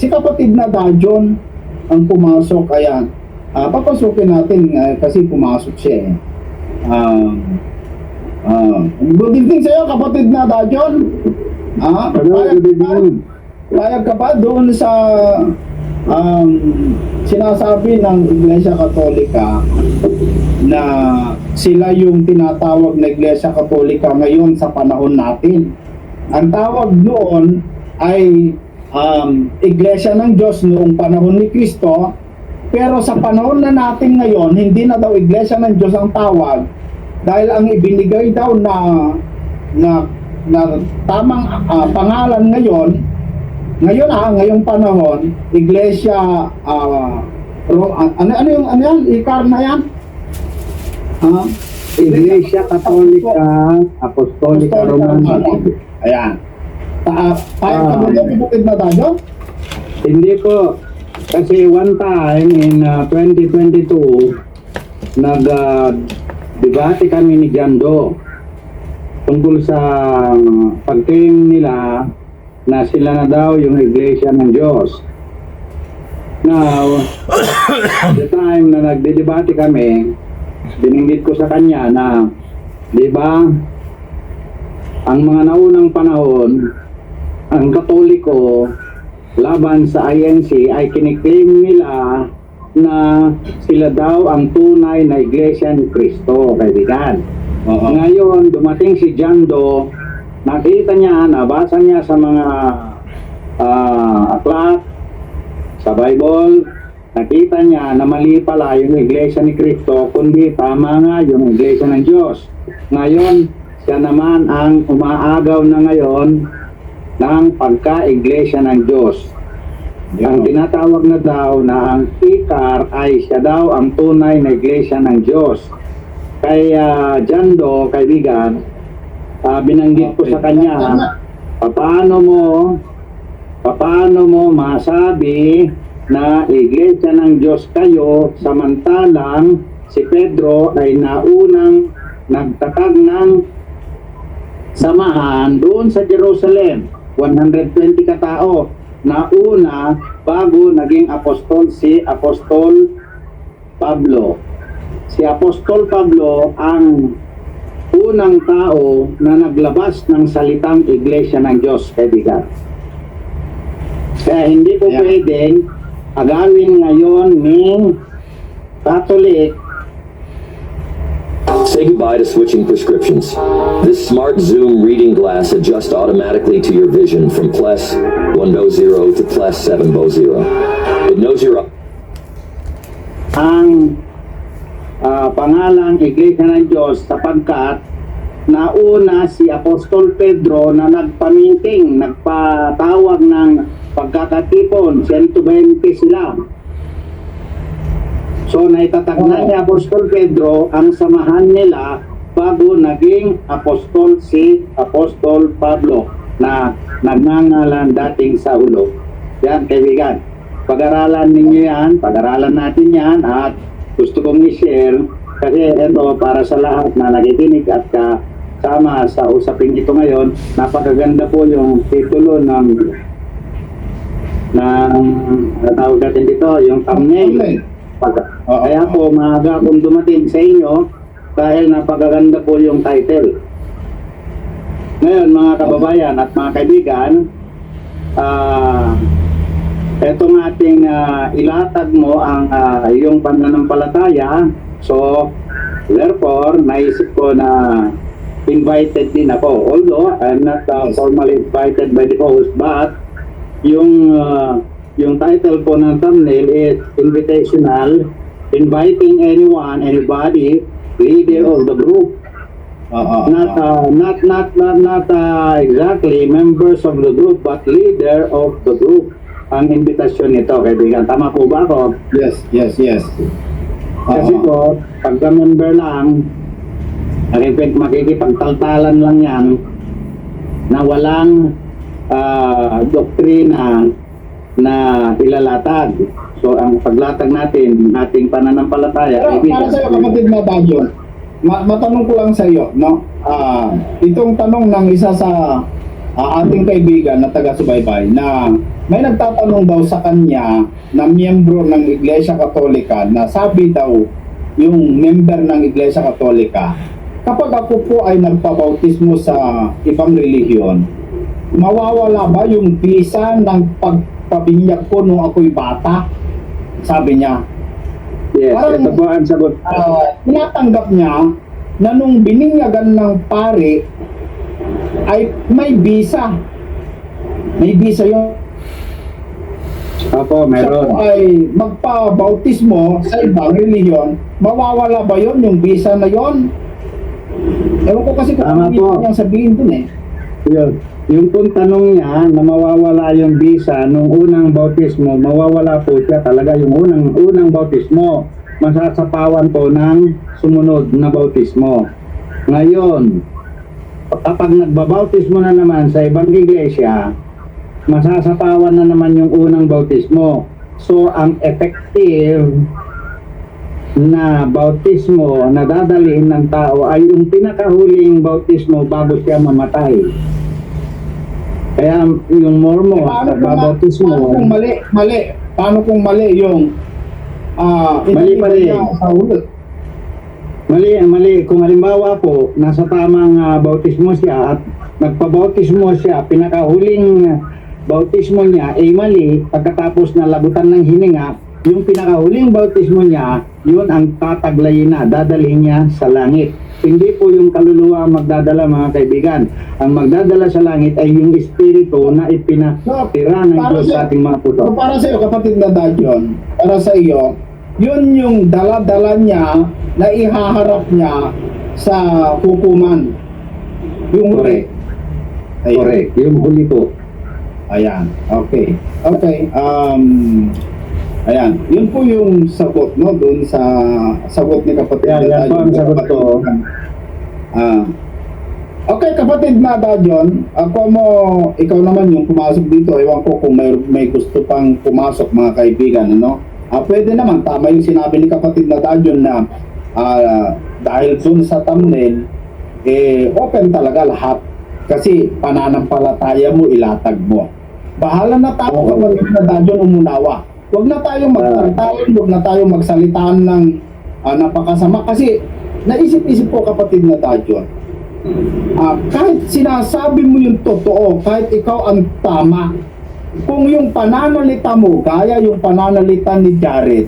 Si kapatid na Dajon ang pumasok. Ayan. Papasukin natin kasi pumasok siya eh. Good evening sa iyo, kapatid na Dajon. Payag ka ba doon sa sinasabi ng Iglesia Katolika na sila yung tinatawag na Iglesia Katolika ngayon sa panahon natin? Ang tawag doon ay Iglesia ng Diyos noong panahon ni Kristo, pero sa panahon na natin ngayon, hindi na daw Iglesia ng Diyos ang tawag dahil ang ibinigay daw na tamang pangalan ngayong panahon, Iglesia ano yan? Ikar na yan? Iglesia Katolika Apostolika Romana. Ayan. Payag ka mo doon, ibukid na tayo? Hindi ko, kasi one time in 2022, nag-debate kami ni Jando tungkol sa pag-claim nila na sila na daw yung Iglesia ng Diyos. Now, the time na nagdedebate kami, bininggit ko sa kanya na, di ba, ang mga naunang panahon, ang Katoliko laban sa INC ay kiniklaim nila na sila daw ang tunay na Iglesia ni Cristo, kaibigan. Ngayon, dumating si Jando, nakita niya, nabasa niya sa mga aklat, sa Bible, nakita niya na mali pala yung Iglesia ni Cristo, kundi tama nga yung Iglesia ng Diyos. Ngayon, siya naman ang umaagaw na ngayon ng pagka-Iglesia ng Diyos. Ang tinatawag na daw na ang Ikar ay siya daw ang tunay na Iglesia ng Diyos. Kaya Jando, kaibigan, binanggit ko sa kanya, paano mo masabi na Iglesia ng Diyos kayo samantalang si Pedro ay naunang nagtatag ng samahan doon sa Jerusalem, 120 katao, nauna bago naging apostol si Apostol Pablo. Si Apostol Pablo ang unang tao na naglabas ng salitang Iglesia ng Diyos, kaibigan. Kaya hindi ko pwedeng agawin ngayon ng Catholic. Say goodbye to switching prescriptions. This smart zoom reading glass adjusts automatically to your vision from plus 100 to plus 700. It knows you're up. Ang pangalang Iglesia ng Diyos sapagkat nauna si Apostol Pedro na nagpatawag ng pagkakatipon, 120 sila. So naitatag na ni Apostol Pedro ang samahan nila bago naging apostol si Apostol Pablo na nagngangalan dating Saulo. Yan, kaibigan. Pag-aralan ninyo yan, pag-aralan natin yan at gusto kong i-share kasi ito para sa lahat na nakikinig at kasama sa usaping ito ngayon. Napakaganda po yung titulo ng tawag natin dito, yung thumbnail. Kaya po maaga akong dumating sa inyo dahil napakaganda po yung title. Ngayon mga kababayan at mga kaibigan, etong ating ilatag mo ang iyong pananampalataya. So therefore naisip ko na invited din ako, although I'm not formally invited by the host, but yung title po ng thumbnail is invitational, inviting anybody, leader of the group. Not exactly members of the group, but leader of the group. Ang invitasyon nito, kaibigan. Tama po ba ako? Yes. Kasi po, pagka-member lang, makikipagtaltalan lang yan na walang doktrina na ilalatag. So, ang paglatag natin, ating pananampalataya, Pero para sa'yo, kapatid na Dajon, matanong ko lang sa'yo, no? Itong tanong ng isa sa ating kaibigan na taga-subaybay na may nagtatanong daw sa kanya na miyembro ng Iglesia Katolika na sabi daw yung member ng Iglesia Katolika, kapag ako po ay nagpabautismo sa ibang relihiyon, mawawala ba yung visa ng pagpabinyag ko nung ako'y bata? Sabi niya. Yes, Parang, ito po ang sagot. tinatanggap niya na nung bininyagan ng pare ay may visa. May visa yun. Opo, Siya po meron. ay magpabautismo sa ibang relihiyon, mawawala ba yon yung visa na yon? Ewan ko kasi kung Tama ano po. yung sabihin dun eh. Yun. Yung pong tanong niya na mawawala yung visa nung unang bautismo, mawawala po siya talaga yung unang bautismo. Masasapawan po ng sumunod na bautismo. Ngayon, kapag nagbabautismo na naman sa ibang iglesia, masasapawan na naman yung unang bautismo. So, ang effective na bautismo na dadalhin ng tao ay yung pinakahuling bautismo bago siya mamatay. Kaya yung mormon, nagbabautismo, Paano kung mali yung Mali pa rin. sa ulit? mali, kung halimbawa po, nasa tamang bautismo siya at nagpabautismo siya, pinakahuling bautismo niya ay mali, pagkatapos na labutan ng hininga, yung pinakahuling bautismo niya, yun ang tataglayin na, dadalhin niya sa langit. Hindi po yung kaluluwa ang magdadala, mga kaibigan. Ang magdadala sa langit ay yung espiritu na ipinatira ng Para Diyos sa- sa ating mga puso. So, para sa iyo, kapatid na Dadyon, para sa iyo, yun yung dala-dala niya na ihaharap niya sa hukuman. Yung huli. Ayan. Correct. Yung huli po. Ayan. Okay. Okay. Ayan. Yun po yung sagot, no? Doon sa sagot ni kapatid Yan po ang sagot ko. Okay, kapatid na Dadyon, ikaw naman yung pumasok dito. Ewan ko kung may gusto pang pumasok, mga kaibigan, ano? Pwede naman, tama yung sinabi ni kapatid na Dadyon na dahil dun sa thumbnail, open talaga lahat. Kasi pananampalataya mo, ilatag mo. Bahala na tayo, kapatid na Dadyon, umunawa. Huwag na tayong magtartayan, huwag na tayong magsalitaan ng napakasama. Kasi naisip-isip ko, kapatid na Dadyon, kahit sinasabi mo yung totoo, kahit ikaw ang tama, kung yung pananalita mo, gaya yung pananalita ni Jared,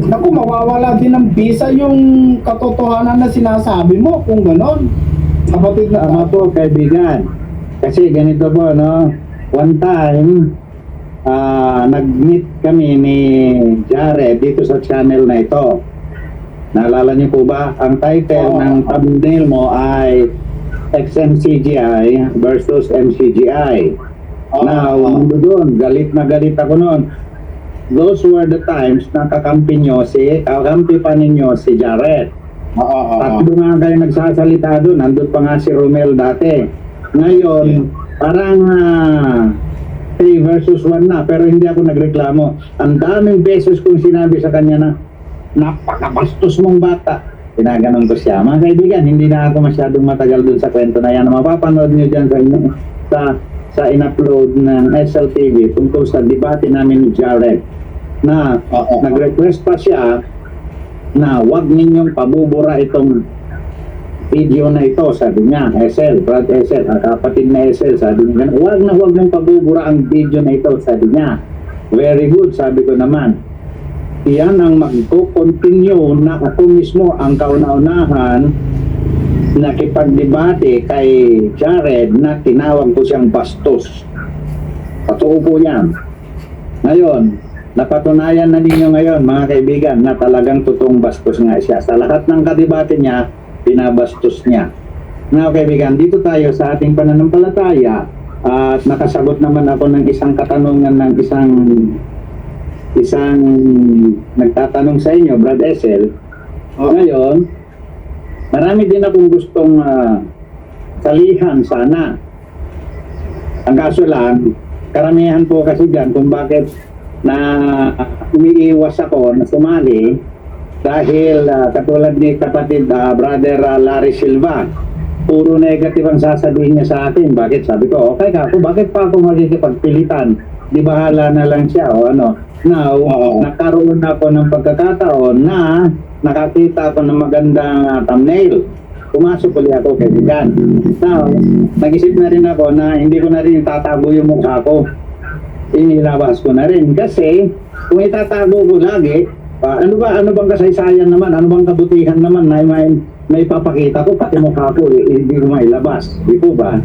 naku, mawawala din ng visa yung katotohanan na sinasabi mo, kung ganon. Kapatid na Tama po, kaibigan. Kasi ganito po, no? One time, nag-meet kami ni Jared dito sa channel na ito. Naalala niyo po ba? Ang title ng thumbnail mo ay XMCGI versus MCGI. Now, doon, galit na galit ako noon. Those were the times na kakampi pa ninyo si Jared. Tatlo nga kayo nagsasalita doon. Nandun pa nga si Romel dati. Ngayon, parang 3 versus 1 na. Pero hindi ako nagreklamo. Ang daming beses kong sinabi sa kanya na napakabastos mong bata. Pinaganon ko siya. Mga kaibigan, hindi na ako masyadong matagal doon sa kwento na yan. Mapapanood nyo dyan sa in-upload ng SLTV tungkol sa debate namin ni Jared na nag-request pa siya na wag ninyong pabubura itong video na ito, sabi niya. Brad SL, kapatid na SL, sabi niya, wag nang pabubura ang video na ito, sabi niya. Very good, sabi ko naman. Iyan ang magko-continue na ako mismo ang kauna-unahan nakipagdebate kay Jared na tinawag ko siyang bastos. Totoo po yan. Ngayon, napatunayan na ninyo ngayon, mga kaibigan, na talagang totoong bastos nga siya. Sa lahat ng kadebate niya, pinabastos niya. Now, kaibigan, dito tayo sa ating pananampalataya at nakasagot naman ako ng isang katanungan ng isang nagtatanong sa inyo, Brad Esel. Ngayon, marami din akong gustong salihan sana. Ang kaso lang, karamihan po kasi dyan kung bakit na umiiwas ako na sumali dahil katulad ni kapatid Brother Larry Silva puro negative ang sasabihin niya sa akin. Bakit? Sabi ko, okay ka ako, bakit pa ako magkikipagpilitan? Di bahala na lang siya o ano. Now, nagkaroon ako ng pagkakataon na nakakita ako ng magandang thumbnail. Pumasok ulit ako kaibigan. Now, nag-isip na rin ako na hindi ko na rin tatago yung mukha ko. Inilabas ko na rin. Kasi, kung itatago ko lagi, ano bang kasaysayan naman? Ano bang kabutihan naman na may papakita ko? Pati mukha ko, hindi ko mailabas. Di po ba?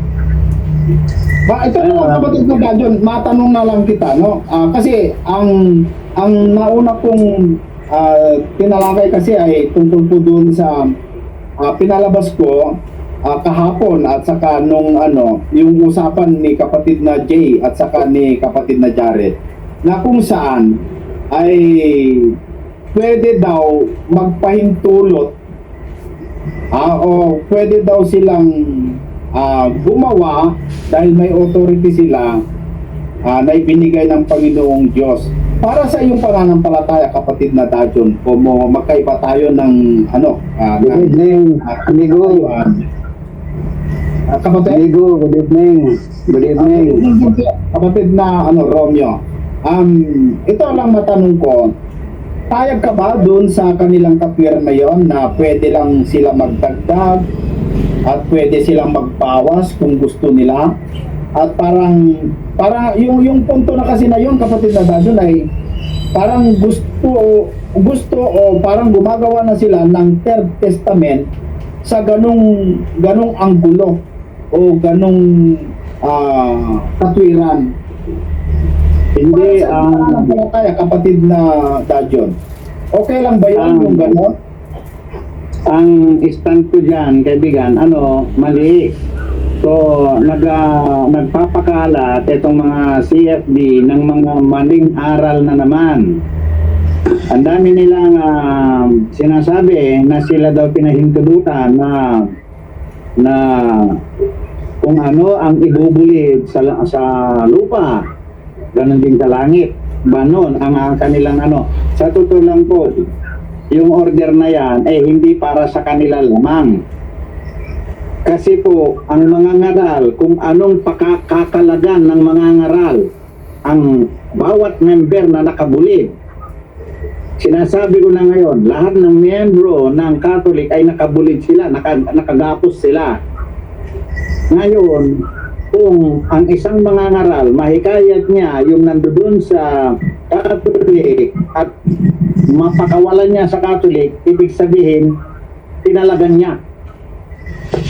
Ito na kapatid na Dajon, matanong na lang kita, no? Kasi ang nauna kong tinalakay kasi ay tungkol po doon sa pinalabas ko kahapon at saka nung yung usapan ni kapatid na Jay at saka ni kapatid na Jared na kung saan ay pwede daw magpahintulot o pwede daw silang gumawa dahil may authority sila na ibinigay ng Panginoong Diyos. Para sa iyong pananampalataya, kapatid na Dajon, kung magkaiba tayo ng Good evening, amigo. Kapatid, Amigo, good evening. Good evening. kapatid na Romeo. Ito lang matanong ko. Payag ka ba doon sa kanilang katwiran na yon na pwede lang sila magdagdag at pwede silang magbawas kung gusto nila? At parang yung punto na kasi na yun, kapatid na Dajon, ay parang gusto o parang gumagawa na sila ng Third Testament sa ganong anggulo o ganong katwiran. Hindi, Kaya kapatid na Dajon, okay lang ba yun yung ganon? ang stand ko dyan, kaibigan, mali. So, nagpapakalat itong mga CFD ng mga maling aral na naman. Ang dami nilang sinasabi na sila daw pinahintulutan na kung ano ang ibubulid sa lupa, ganon din sa langit. Banon ang kanilang Sa totoo lang po, yung order na yan hindi para sa kanila lamang. Kasi po, ang mga ngaral, kung anong pakakalagan ng mga ngaral, ang bawat member na nakabulid, sinasabi ko na ngayon, lahat ng miyembro ng Catholic ay nakabulid sila, nakagapos sila. Ngayon, kung ang isang mga ngaral, mahikayat niya yung nandoon sa Catholic at mapakawalan niya sa Catholic, ibig sabihin, tinalagan niya.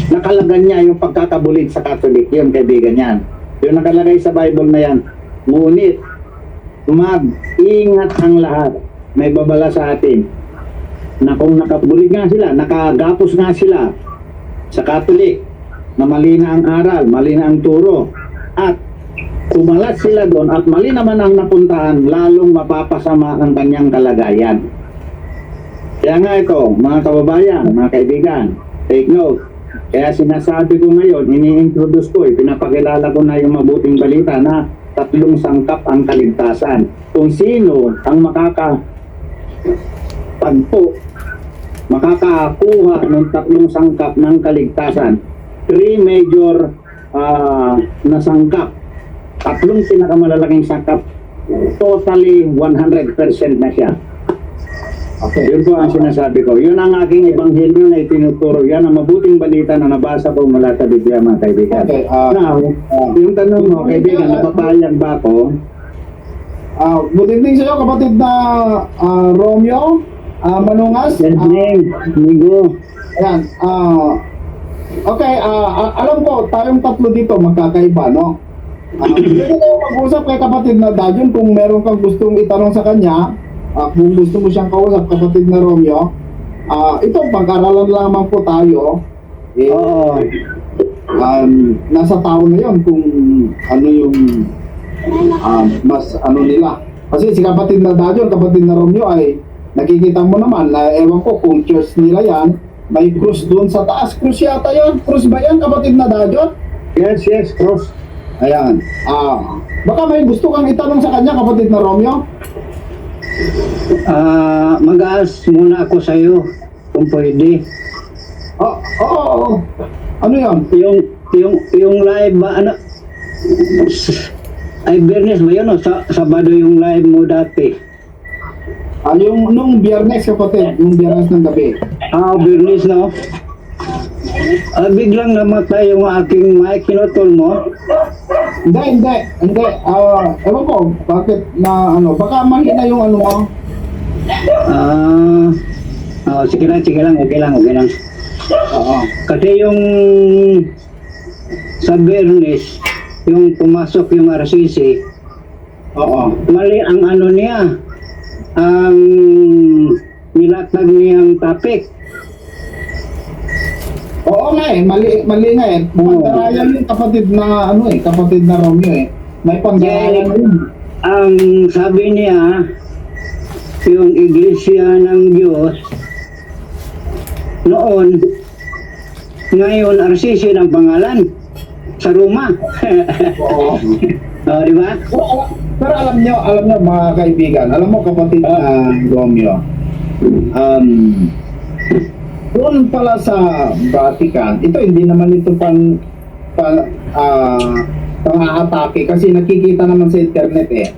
Nakalagan niya yung pagkakabulid sa Catholic, yun kaibigan yan. Yung nakalagay sa Bible na yan. Ngunit, mag-ingat ang lahat. May babala sa atin na kung nakabulid nga sila, nakagapos nga sila sa Catholic, na mali na ang aral, mali na ang turo, at kumalat sila doon at mali naman ang napuntahan, lalong mapapasama ang kanyang kalagayan. Kaya nga ito, mga kababayan, mga kaibigan, take note. Kaya sinasabi ko ngayon, ini-introduce ko, pinapakilala ko na yung mabuting balita na 3 sangkap ang kaligtasan. Kung sino ang makakakuha ng 3 sangkap ng kaligtasan, 3 major na sangkap, 3 pinakamalalaking sangkap, totally 100% na siya. Okay. Yun po ang sinasabi ko. Yun ang aking ebanghelyo na itinuturo. Yan ang mabuting balita na nabasa ko mula sa Biblia, mga kaibigan. Okay, Now, yung tanong mo, kaibigan, napapayag ba ako? Good evening sa iyo, kapatid na Romeo Manungas. Good evening, amigo. Ayan. Okay, alam ko, tayong 3 dito magkakaiba, no? Pwede tayo mag-usap kay kapatid na Dajon kung meron kang gustong itanong sa kanya. Kung gusto mo siyang kausap, kapatid na Romeo, ito, pag-aralan lamang po tayo. Oo. Nasa tao na yon kung ano yung mas nila. Kasi si kapatid na Dajon, kapatid na Romeo ay nakikita mo naman na ewan ko kung church nila yan, may cross doon sa taas. Cross yata yun. Cross ba yan, kapatid na Dajon? Yes, cross. Ayan. Baka may gusto kang itanong sa kanya, kapatid na Romeo? Mag-aas muna ako sa iyo kung pwede. Oo. Ano yan? Yung live ba, ano? Ay, Bernes ba yun, o? Sabado yung live mo dati. Yung nung biyernes kapatid, nung biyernes ng gabi. Bernes, no? Biglang namatay yung aking mic, kinutol mo. Hindi. Ewan ko, bakit na ano, baka mahina yung ano mo. Sige lang, okay lang. Oo. Kasi yung sa Bernes, yung pumasok yung RCC, Oo. mali ang ano niya, ang nilatag niyang topic. Oo nga eh, mali nga eh. Pangdarayan yung kapatid na ano eh, kapatid na Romeo eh. May pangdarayan yun. Ang sabi niya, yung Iglesia ng Diyos, noon, ngayon RCC ng pangalan, sa Roma. Oo. Di ba? Pero alam nyo mga kaibigan, alam mo kapatid na Romeo, doon pala sa Vatican, ito hindi naman ito pang-aatake kasi nakikita naman sa internet eh.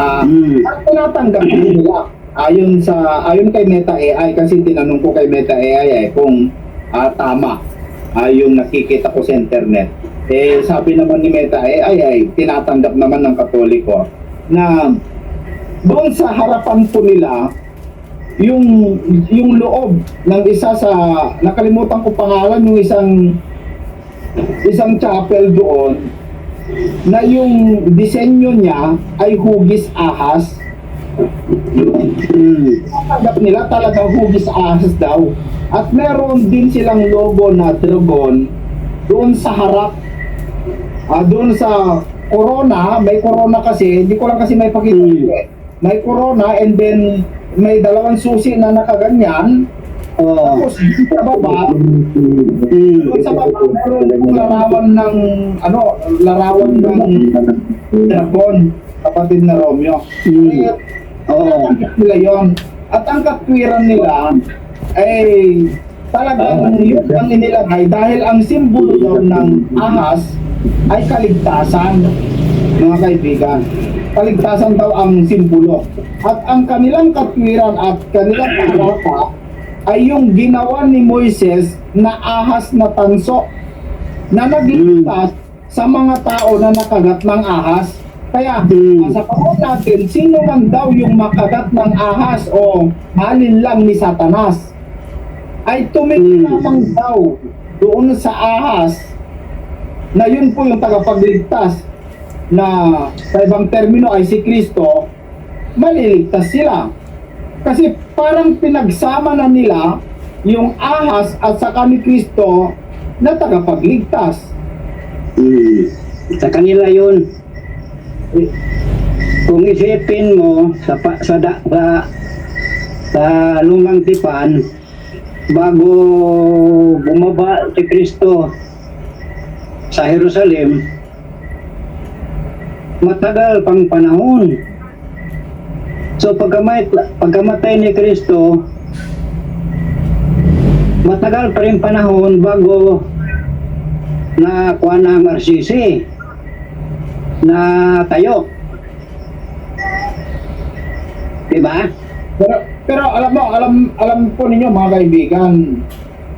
Ang tinatanggap nila ayon kay Meta AI, kasi tinanong ko kay Meta AI kung tama yung nakikita ko sa internet. Sabi naman ni Meta AI tinatanggap naman ng Katoliko na doon sa harapan po nila yung loob ng isa sa, nakalimutan ko pangalan, yung isang chapel doon na yung disenyo niya ay hugis ahas. Tanggap nila talagang hugis ahas daw. At meron din silang logo na dragon doon sa harap. Doon sa corona, may corona kasi, hindi ko lang kasi may pakita. May corona and then may dalawang susi na nakaganyan. Tapos sa baba, doon sa baba meron larawan ng dragon, kapatid na Romeo. Nila yon. At ang katwiran nila ay talagang yun ang inilagay dahil ang simbolo daw ng ahas ay kaligtasan, mga kaibigan. Kaligtasan daw ang simbolo. At ang kanilang katwiran at kanilang talata ay yung ginawa ni Moises na ahas na tanso na nagligtas sa mga tao na nakagat ng ahas. Kaya sa panahon natin, sino man daw yung makagat ng ahas o halin lang ni Satanas ay tumingin lamang daw doon sa ahas na yun po yung tagapagligtas, na sa ibang termino ay si Kristo, maliligtas sila. Kasi parang pinagsama na nila yung ahas at saka ni Kristo na tagapagligtas. Sa kanila yun. Kung isipin mo sa lumang tipan, bago bumaba si Kristo sa Jerusalem, matagal pang panahon. So pagkamatay ni Kristo, matagal pa rin panahon bago nakuha na ang RCC na tayo. Diba? Pero alam po ninyo mga kaibigan,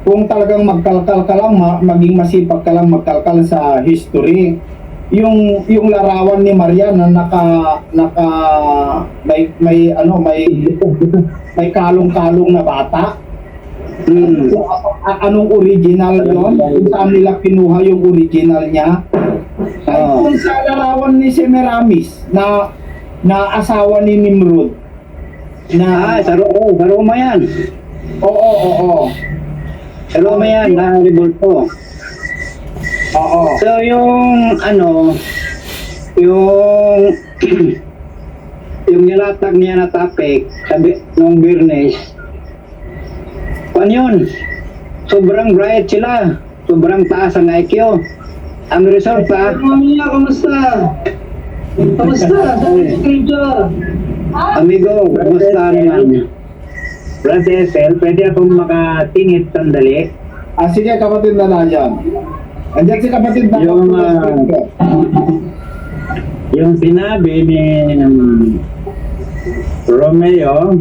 kung talagang magkalkal ka lang, maging masipag ka lang magkalkal sa history, yung larawan ni Maria na may kalong-kalong na bata. Anong original yon? Kung saan nila kinuha yung original niya? Ay kung sa larawan ni Semiramis na asawa ni Nimrod na Sa Roma yan. Oo. Sa Roma yan, na rebulto. Oo. So yung yung nilatag niya na topic sabi nung Bernes, yun, sobrang bright sila, sobrang taas ang IQ. Ang result Mamiya, kamusta? Kamusta? Stranger? amigo, kamusta naman? Brad Esel, pwede akong makatingit sandali? Sige, kapatid na Dayan. Andiyan si kapatid na Yung sinabi ni Romeo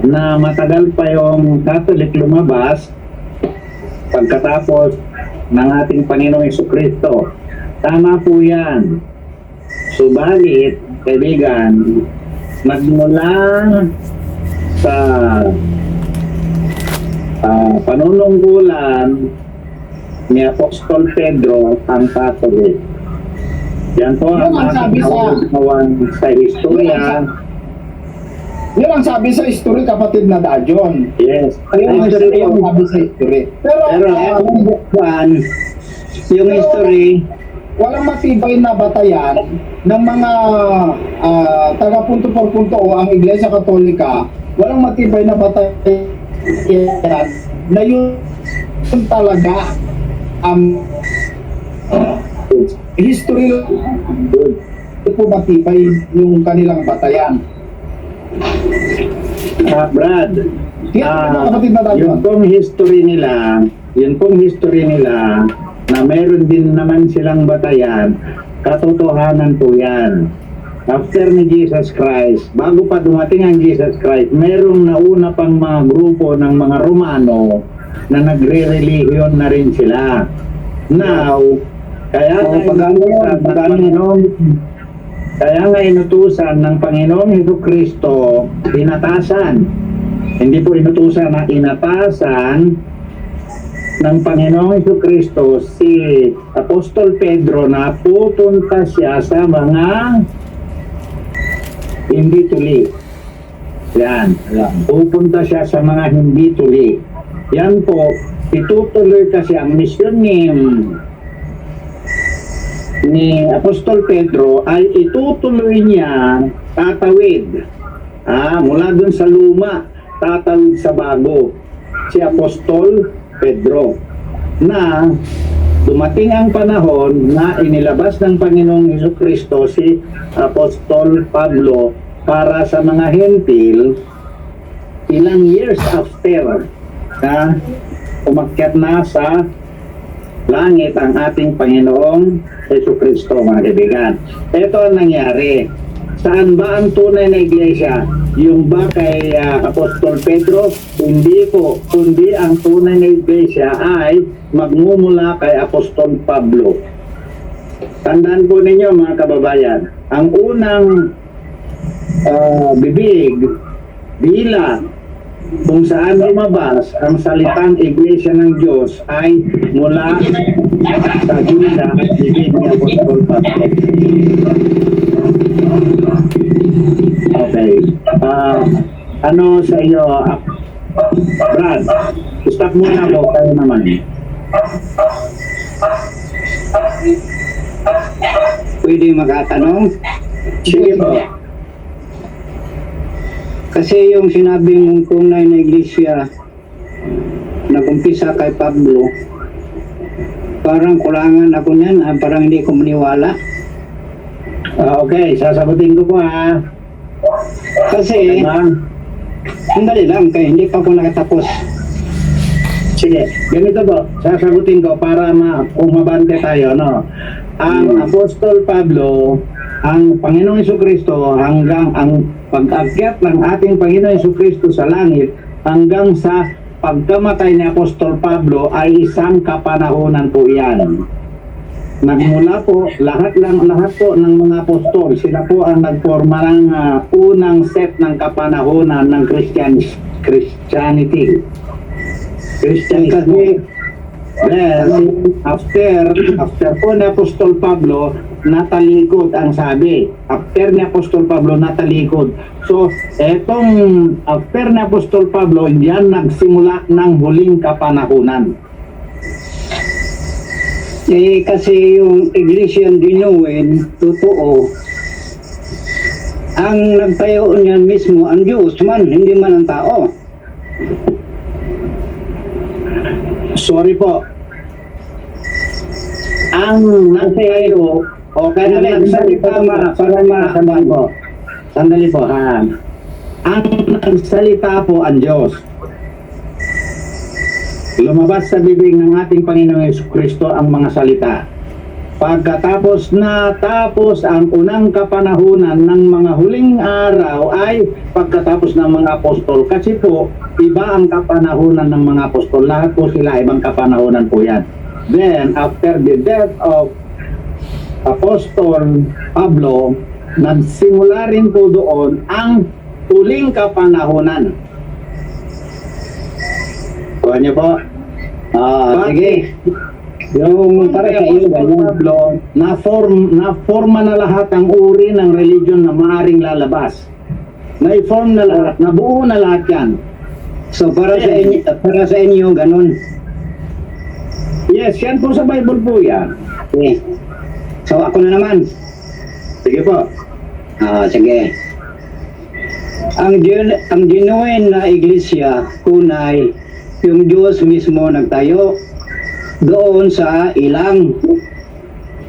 na matagal pa yung Catholic lumabas pagkatapos ng ating Panginoong Jesucristo. Tama po yan. Subalit, kaibigan, magmula sa panunungkulan ni Apostol Pedro ang Catholic. Yan po ang Yun ang sabi sa historia. Yun ang sabi sa history, kapatid na Dajon. Yes. Yung history yung sabi sa history. Pero Yung history, walang matibay na batayan ng mga taga punto por punto o ang Iglesia Katolika, walang matibay na batayan na yun talaga ang history po matibay yung kanilang batayan. Brad, Kapatid na Dajon. yung pong history nila na meron din naman silang batayan, katotohanan po yan. After ni Jesus Christ, bago pa dumating ang Jesus Christ, merong nauna pang mga grupo ng mga Romano na nagre-religion na rin sila. Now, kaya nga inutusan ng Panginoong Jesucristo, inatasan. Hindi po inutusan na inatasan ng Panginoong Jesucristo si Apostol Pedro na pupunta siya sa mga hindi tuli. Yan. Pupunta siya sa mga hindi tuli. Yan po, itutuloy kasi ang misyon ni Apostol Pedro ay itutuloy niya tatawid mula dun sa luma, tatawid sa bago, si Apostol Pedro, na dumating ang panahon na inilabas ng Panginoong Jesucristo si Apostol Pablo para sa mga hentil ilang years after na umakyat na sa langit ang ating Panginoong Jesucristo, mga kaibigan. Ito ang nangyari. Saan ba ang tunay na iglesia? Yung ba kay Apostol Pedro? Hindi po. Kundi ang tunay na iglesia ay magmumula kay Apostol Pablo. Tandaan po ninyo, mga kababayan, ang unang bibig, dila, kung saan lumabas ang salitang iglesia ng Diyos ay mula sa dila at bibig ni Apostol Pablo. Okay. Ano sa iyo, Brad? Stop muna po, kayo naman. pwede makatanong. Sige po. Kasi yung sinabi mong tunay na iglesia nag-umpisa kay Pablo, parang kulangan ako niyan, parang hindi ko maniwala. Okay, sasagutin ko po ha. Kasi, sandali lang, kaya hindi pa ako nakatapos. Sige, ganito po, sasagutin ko para kung mabante tayo, no? Ang Apostol Pablo, ang Panginoong Jesucristo, hanggang ang pag-akyat ng ating Panginoong Jesucristo sa langit, hanggang sa pagkamatay ni Apostol Pablo ay isang kapanahunan po yan. Nagmula po, lahat po ng mga apostol, sila po ang nagforma ng unang set ng kapanahunan ng Christianity. Christianity. Then, after po ni Apostol Pablo, natalikod ang sabi. After ni Apostol Pablo, natalikod. So, etong after ni Apostol Pablo, yan nagsimula ng huling kapanahunan. Kasi yung Iglesia Dinuwen, totoo, ang nagtayo niya mismo ang Diyos man, hindi man ang tao. Sorry po. Ang nagtayo, o kaya nagsalita sandali po ha. Ang nagsalita po ang Diyos. lumabas sa bibig ng ating Panginoong Jesucristo ang mga salita. Pagkatapos natapos ang unang kapanahunan ng mga huling araw ay pagkatapos ng mga apostol. Kasi po, iba ang kapanahunan ng mga apostol. Lahat po sila ibang kapanahunan po yan. Then, after the death of Apostol Pablo, nagsimula rin po doon ang huling kapanahunan. Kuha niyo po. Sige. Yung para sa iyo, ganyan. Pablo, na-forma na lahat ang uri ng religion na maaring lalabas. Na-form na lahat, nabuo na lahat yan. So para sa inyo ganun. Yes, yan po sa Bible po yan. Okay. So ako na naman. Sige po. Sige. Ang genuine na iglesia, kunay, yung Diyos mismo nagtayo doon sa ilang.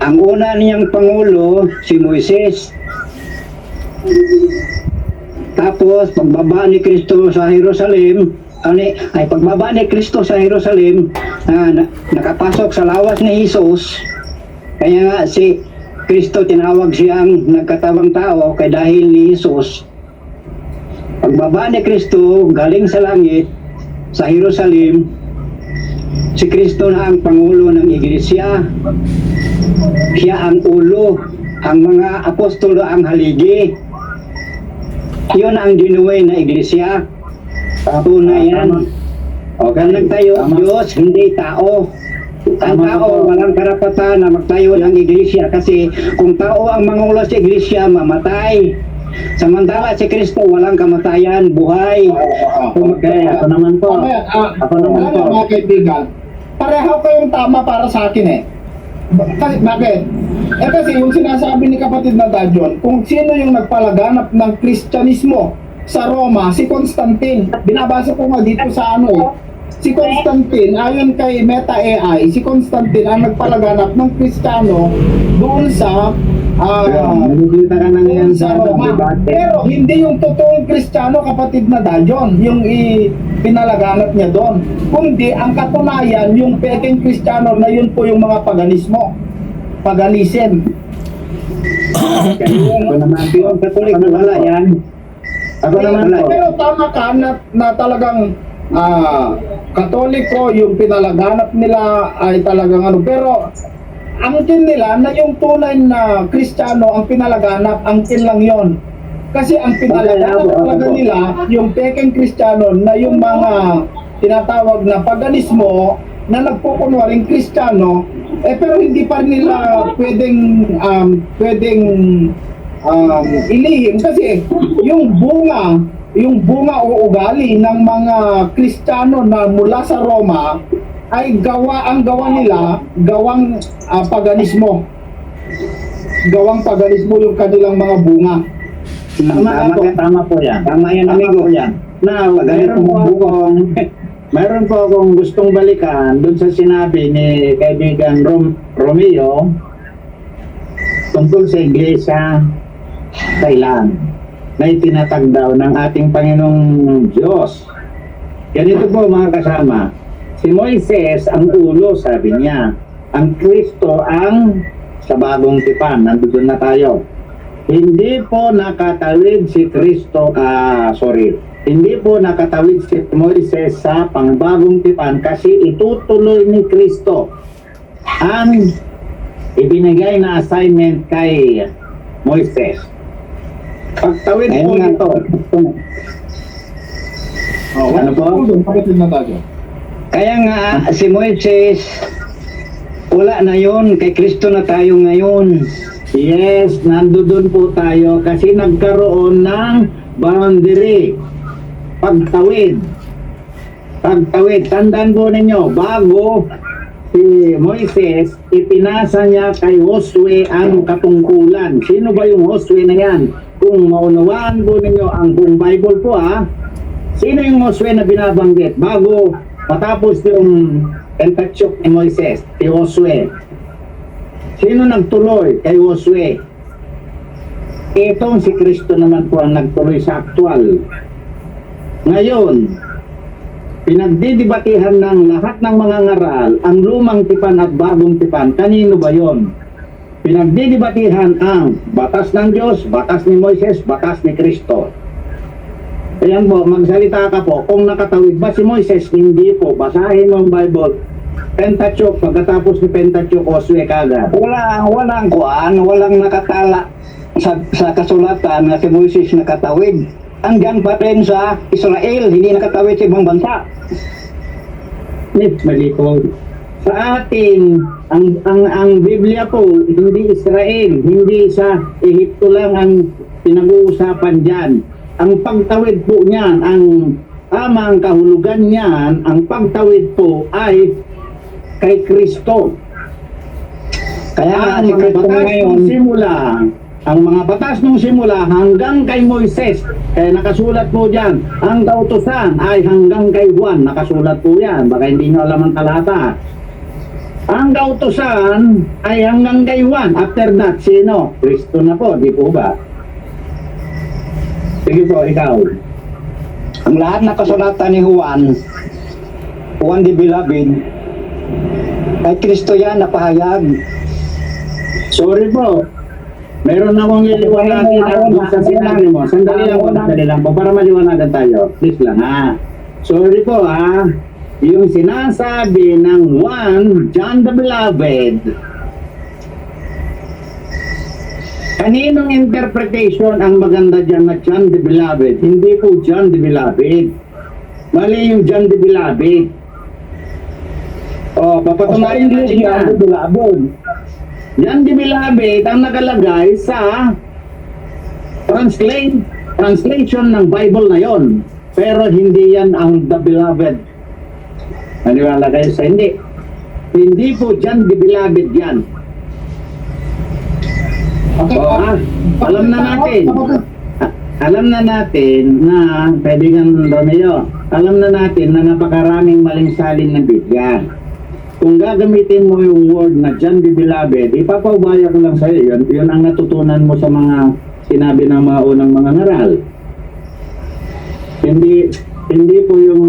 Ang una niyang pangulo, si Moises. Tapos, pagbaba ni Kristo sa Jerusalem, pagbaba ni Kristo sa Jerusalem, nakapasok sa lawas ni Jesus. Kaya nga si Kristo tinawag siyang nagkatawang tao kay dahil ni Jesus. Pagbaba ni Kristo galing sa langit sa Jerusalem, si Kristo na ang pangulo ng iglesia. Siya ang ulo, ang mga apostolo ang haligi. Yun ang genuine na iglesia. Tunay yan. Okay, Ang nagtayo Diyos, hindi tao. Ang tao walang karapatan na magtayo ng iglesia kasi kung tao ang mangulo sa iglesia, mamatay. Samantala si Kristo walang kamatayan, buhay. Okay, ako naman po. Ako naman po. Mga kaibigan, pareho kayong tama para sa akin eh. Kasi, bakit? Kasi yung sinasabi ni kapatid na Dajon, kung sino yung nagpalaganap ng Kristyanismo sa Roma, si Constantine. Binabasa ko nga dito sa ano eh. Si Constantine, ayon kay Meta AI, si Constantine ang nagpalaganap ng Kristiyano doon sa Nakikita ka na ngayon sa sa Roma. debate. Pero hindi yung totoong Kristiyano, kapatid na Dajon, yung pinalaganap niya doon. Kundi ang katunayan, yung peking Kristiyano na yun po yung mga paganismo. Paganism. Ako naman po. Yung Katolik wala yan. Ako naman po. Pero tama ka na talagang Katoliko, yung pinalaganap nila ay talagang ano. Pero ang tin nila na yung tunay na Kristiyano ang pinalaganap, ang tin lang yon. Kasi ang pinalaganap talaga nila yung peking Kristiyano na yung mga tinatawag na paganismo na nagpukunwaring Kristiyano, pero hindi pa nila pwedeng ilihim kasi yung bunga o ugali ng mga Kristiyano na mula sa Roma ay gawang paganismo. Gawang paganismo yung kanilang mga bunga. Tama po yan. Tama yan, amigo. Now, mayroon po akong gustong balikan doon sa sinabi ni kaibigan Romeo tungkol sa iglesia Thailand na itinatag daw ng ating Panginoong Diyos. Ganito po mga kasama, si Moises ang ulo, sabi niya. Ang Kristo ang sa bagong tipan. Nandun na tayo. Hindi po nakatawid si Kristo, hindi po nakatawid si Moises sa pangbagong tipan kasi itutuloy ni Kristo ang ibinigay na assignment kay Moises. Pagtawid po ito. Ano po? Kapatid na Dajon. Kaya nga si Moises wala na yon, kay Kristo na tayo ngayon. Yes, nandoon po tayo kasi nagkaroon ng boundary. Pagtawid. Tandaan po ninyo, bago si Moises, ipinasa niya kay Josue ang katungkulan. Sino ba yung Josue na yan? Kung maunawaan po ninyo ang buong Bible po sino yung Josue na binabanggit? Bago matapos yung Pentateuch ni Moises, si Josue. Sino nagtuloy kay Josue? Itong si Kristo naman po ang nagtuloy sa aktual. Ngayon, pinagdidibatihan ng lahat ng mga ngaral ang lumang tipan at bagong tipan. Kanino ba yon? Pinagdidibatihan ang batas ng Diyos, batas ni Moises, batas ni Kristo. Ayan po, magsalita ka po. Kung nakatawid ba si Moises, hindi po. Basahin mo ang Bible. Pentateuch, pagkatapos ni Pentateuch, Josue kagad. Walang kuan, walang nakatala sa kasulatan na si Moises nakatawid. Andyan pa rin sa Israel, hindi nakatawid sa ibang bansa. Mali po. Sa atin, ang Biblia po, hindi Israel, hindi sa Ehipto lang ang pinag-uusapan dyan. Ang pagtawid po niyan, ang tamang kahulugan niyan, ang pagtawid po ay kay Kristo. Kaya Ang si mga Kristo batas ngayon, nung simula, ang mga batas nung simula hanggang kay Moises, kaya nakasulat po dyan, ang kautusan ay hanggang kay Juan, nakasulat po yan, baka hindi nyo alam ang talata. Ang kautusan ay hanggang kay Juan, after that, sino? Kristo na po, di po ba? Sige po, ikaw. ang lahat na kasulatan ni Juan the Beloved, kay Kristo yan napahayag. Sorry po. Meron akong liliwanagin sa sinabi mo. Sandali lang po, para maliwanagan tayo. Please lang ha. Sorry po ha. Yung sinasabi ng John the Beloved, kaninong interpretation ang maganda dyan na John the Beloved? Hindi po John the Beloved. Mali yung John the Beloved. O, papatunayan natin yan. John the Beloved ang nakalagay sa translation ng Bible na yon. Pero hindi yan ang the Beloved. Maniwala kayo sa hindi. Hindi po John the Beloved yan. Alam na natin na kaibigan Romeo, alam na natin na napakaraming maling salin ng Biblia. Kung gagamitin mo yung word na John the Beloved, ipapaubaya ko lang sa iyo, yun ang natutunan mo sa mga sinabi ng mga unang mga ngaral. Hindi po yung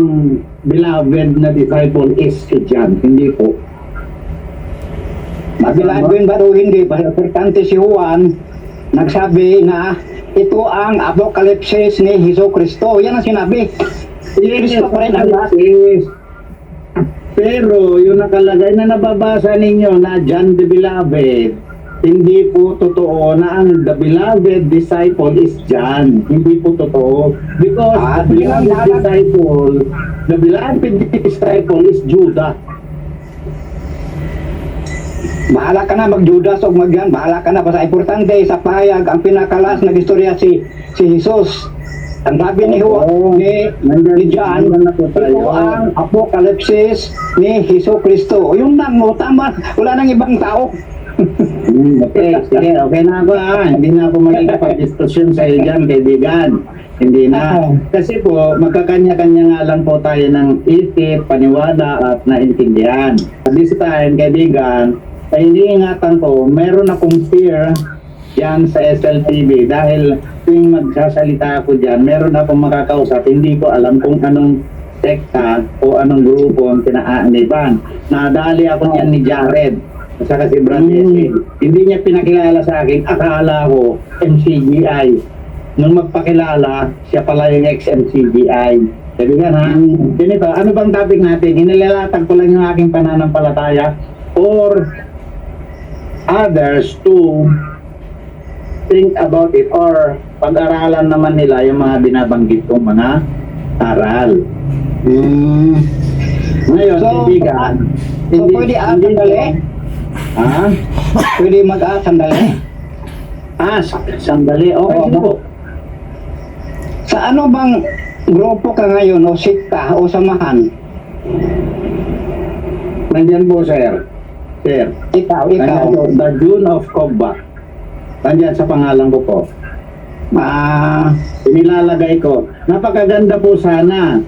beloved na disciple is si John, hindi po. Mabilagin ba o hindi? Importante si Juan nagsabi na ito ang apokalipsis ni Hesus Kristo. Yan ang sinabi. Kristo pa rin ang lahat. Yes. Pero yung nakalagay na nababasa ninyo na John the Beloved, hindi po totoo na ang the beloved disciple is John. Hindi po totoo. Because the beloved disciple is Judas. Bahala ka na mag-Judas o mag-yan. Bahala ka na. Basta importante sa pahayag ang pinakalas na istorya si Jesus. Ang sabi ni Juan, ni John, ito ang apokalipsis ni Hesus Kristo. Yung nang mo, tama. Wala nang ibang tao. Okay, sige, okay na ako Hindi na ako magkikapag-diskusyon sa iyo dyan, kaibigan. Hindi na. Kasi po, magkakanya-kanya nga lang po tayo ng isip, paniwala at naintindihan. At this time, kaibigan, ay iniingatan ko, meron akong fear yan sa SLTV dahil tuwing magsasalita ako dyan, meron akong makakausap, hindi ko alam kung anong sekta o anong grupo ang kinaaniban. Nadali ako niyan ni Jared at saka si Brad Yesi. Hindi niya pinakilala sa akin, akala ko MCGI. Nung magpakilala, siya pala yung ex-MCGI. Sabi nga ha, ganito, ano bang topic natin? Inilalatag ko lang yung aking pananampalataya or others to think about it or pag-aralan naman nila yung mga binabanggit kong mga aral. Ngayon, kaibigan, So pwede sandali? Ha? Pwede sandali? Sandali. Okay, sige po. Sa ano bang grupo ka ngayon o sikta o samahan? Nandyan po, sir. Sir. Ikaw. Nandyan po, The Dune of Kogba. Nandyan sa pangalan ko po. Inilalagay ko. Napakaganda po sana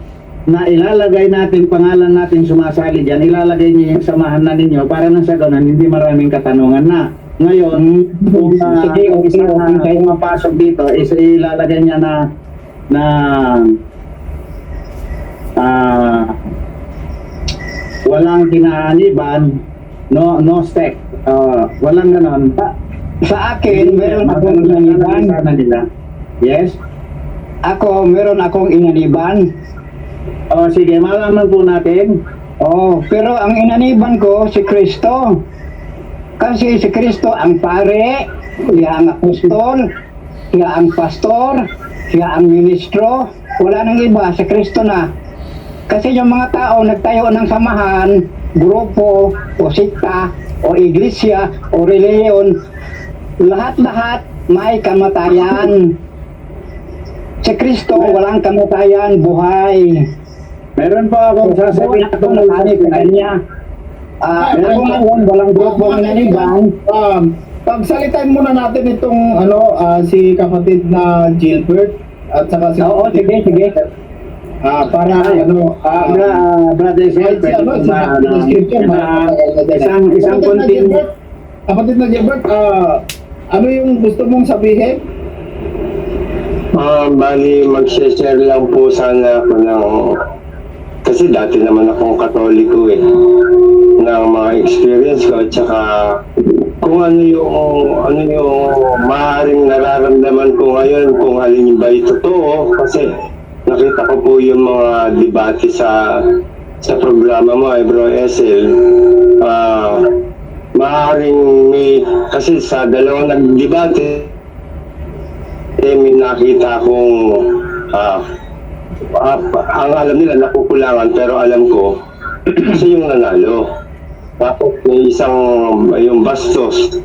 na ilalagay natin, pangalan natin sumasali dyan, ilalagay niyo yung samahan na ninyo para nang sa ganun, hindi maraming katanungan na. Ngayon, kung kayo mapasok dito, is ilalagay niya na walang kinahaniban, no sect, walang ganon. Sa akin, meron akong inaniban. Yes? Ako, meron akong inaniban. Sige, malaman po natin. Pero ang inaniban ko, si Kristo. Kasi si Kristo ang pare, siya ang apostol, siya ang pastor, siya ang ministro. Wala nang iba, si Kristo na. Kasi yung mga tao nagtayo ng samahan, grupo, o sikta, o iglesia, o reliyon, lahat-lahat may kamatayan. Si Kristo, walang kamatayan, buhay. Meron po akong sasabihin Ako nakani sa kanya. Ako ngayon, walang grupo ng inaniban. Pagsalitain muna natin itong si kapatid na Gilbert at saka si Sige. para brother sir, pwede po ba isang konting kapatid na Gilbert, ano yung gusto mong sabihin? Bali, mag-share lang po sana ako ng... Kasi dati naman akong Katoliko ng mga experience ko at saka kung ano yung maaaring nararamdaman ko ngayon, kung alin ba ito totoo. Kasi nakita ko po yung mga debate sa programa mo, Bro SL. Maaaring may... Kasi sa dalawang nag-debate, may nakita akong ang alam nila nakukulangan pero alam ko kasi yung nanalo. Tapos may isang yung bastos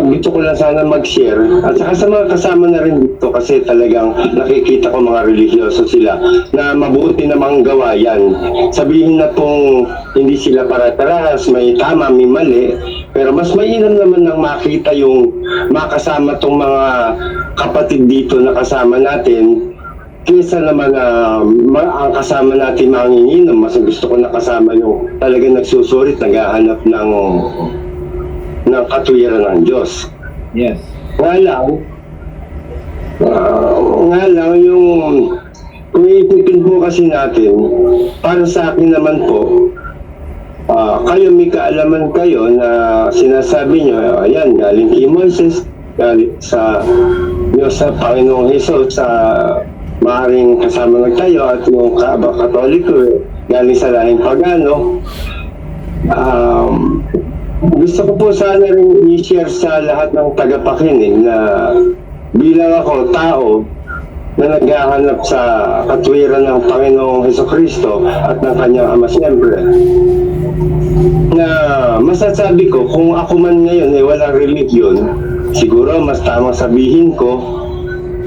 gusto ko lang sana mag-share at saka sa mga kasama na rin dito kasi talagang nakikita ko mga religyoso sila na mabuti namang gawa yan. Sabihin na pong hindi sila para-parehas, may tama, may mali, pero mas mainam naman nang makita yung makasama tong mga kapatid dito na kasama natin kaysa naman ang kasama natin manginginom. Mas gusto ko nakasama yung talagang nagsusurit, naghahanap ng katuwiran ng Diyos. Yes. Nga lang yung kung iipipin po kasi natin, para sa akin naman po, kayo may kaalaman kayo na sinasabi nyo, ayan, galing kay Moises, galing sa Panginoong Hesus, sa maaaring kasama nagtayo at yung Katoliko, galing sa lahing pagano. Gusto ko po sana rin i-share sa lahat ng tagapakinig na bilang ako tao na naghahanap sa katwiran ng Panginoong Hesukristo at ng kanyang Ama siyempre, na masasabi ko kung ako man ngayon ay walang religion, siguro mas tamang sabihin ko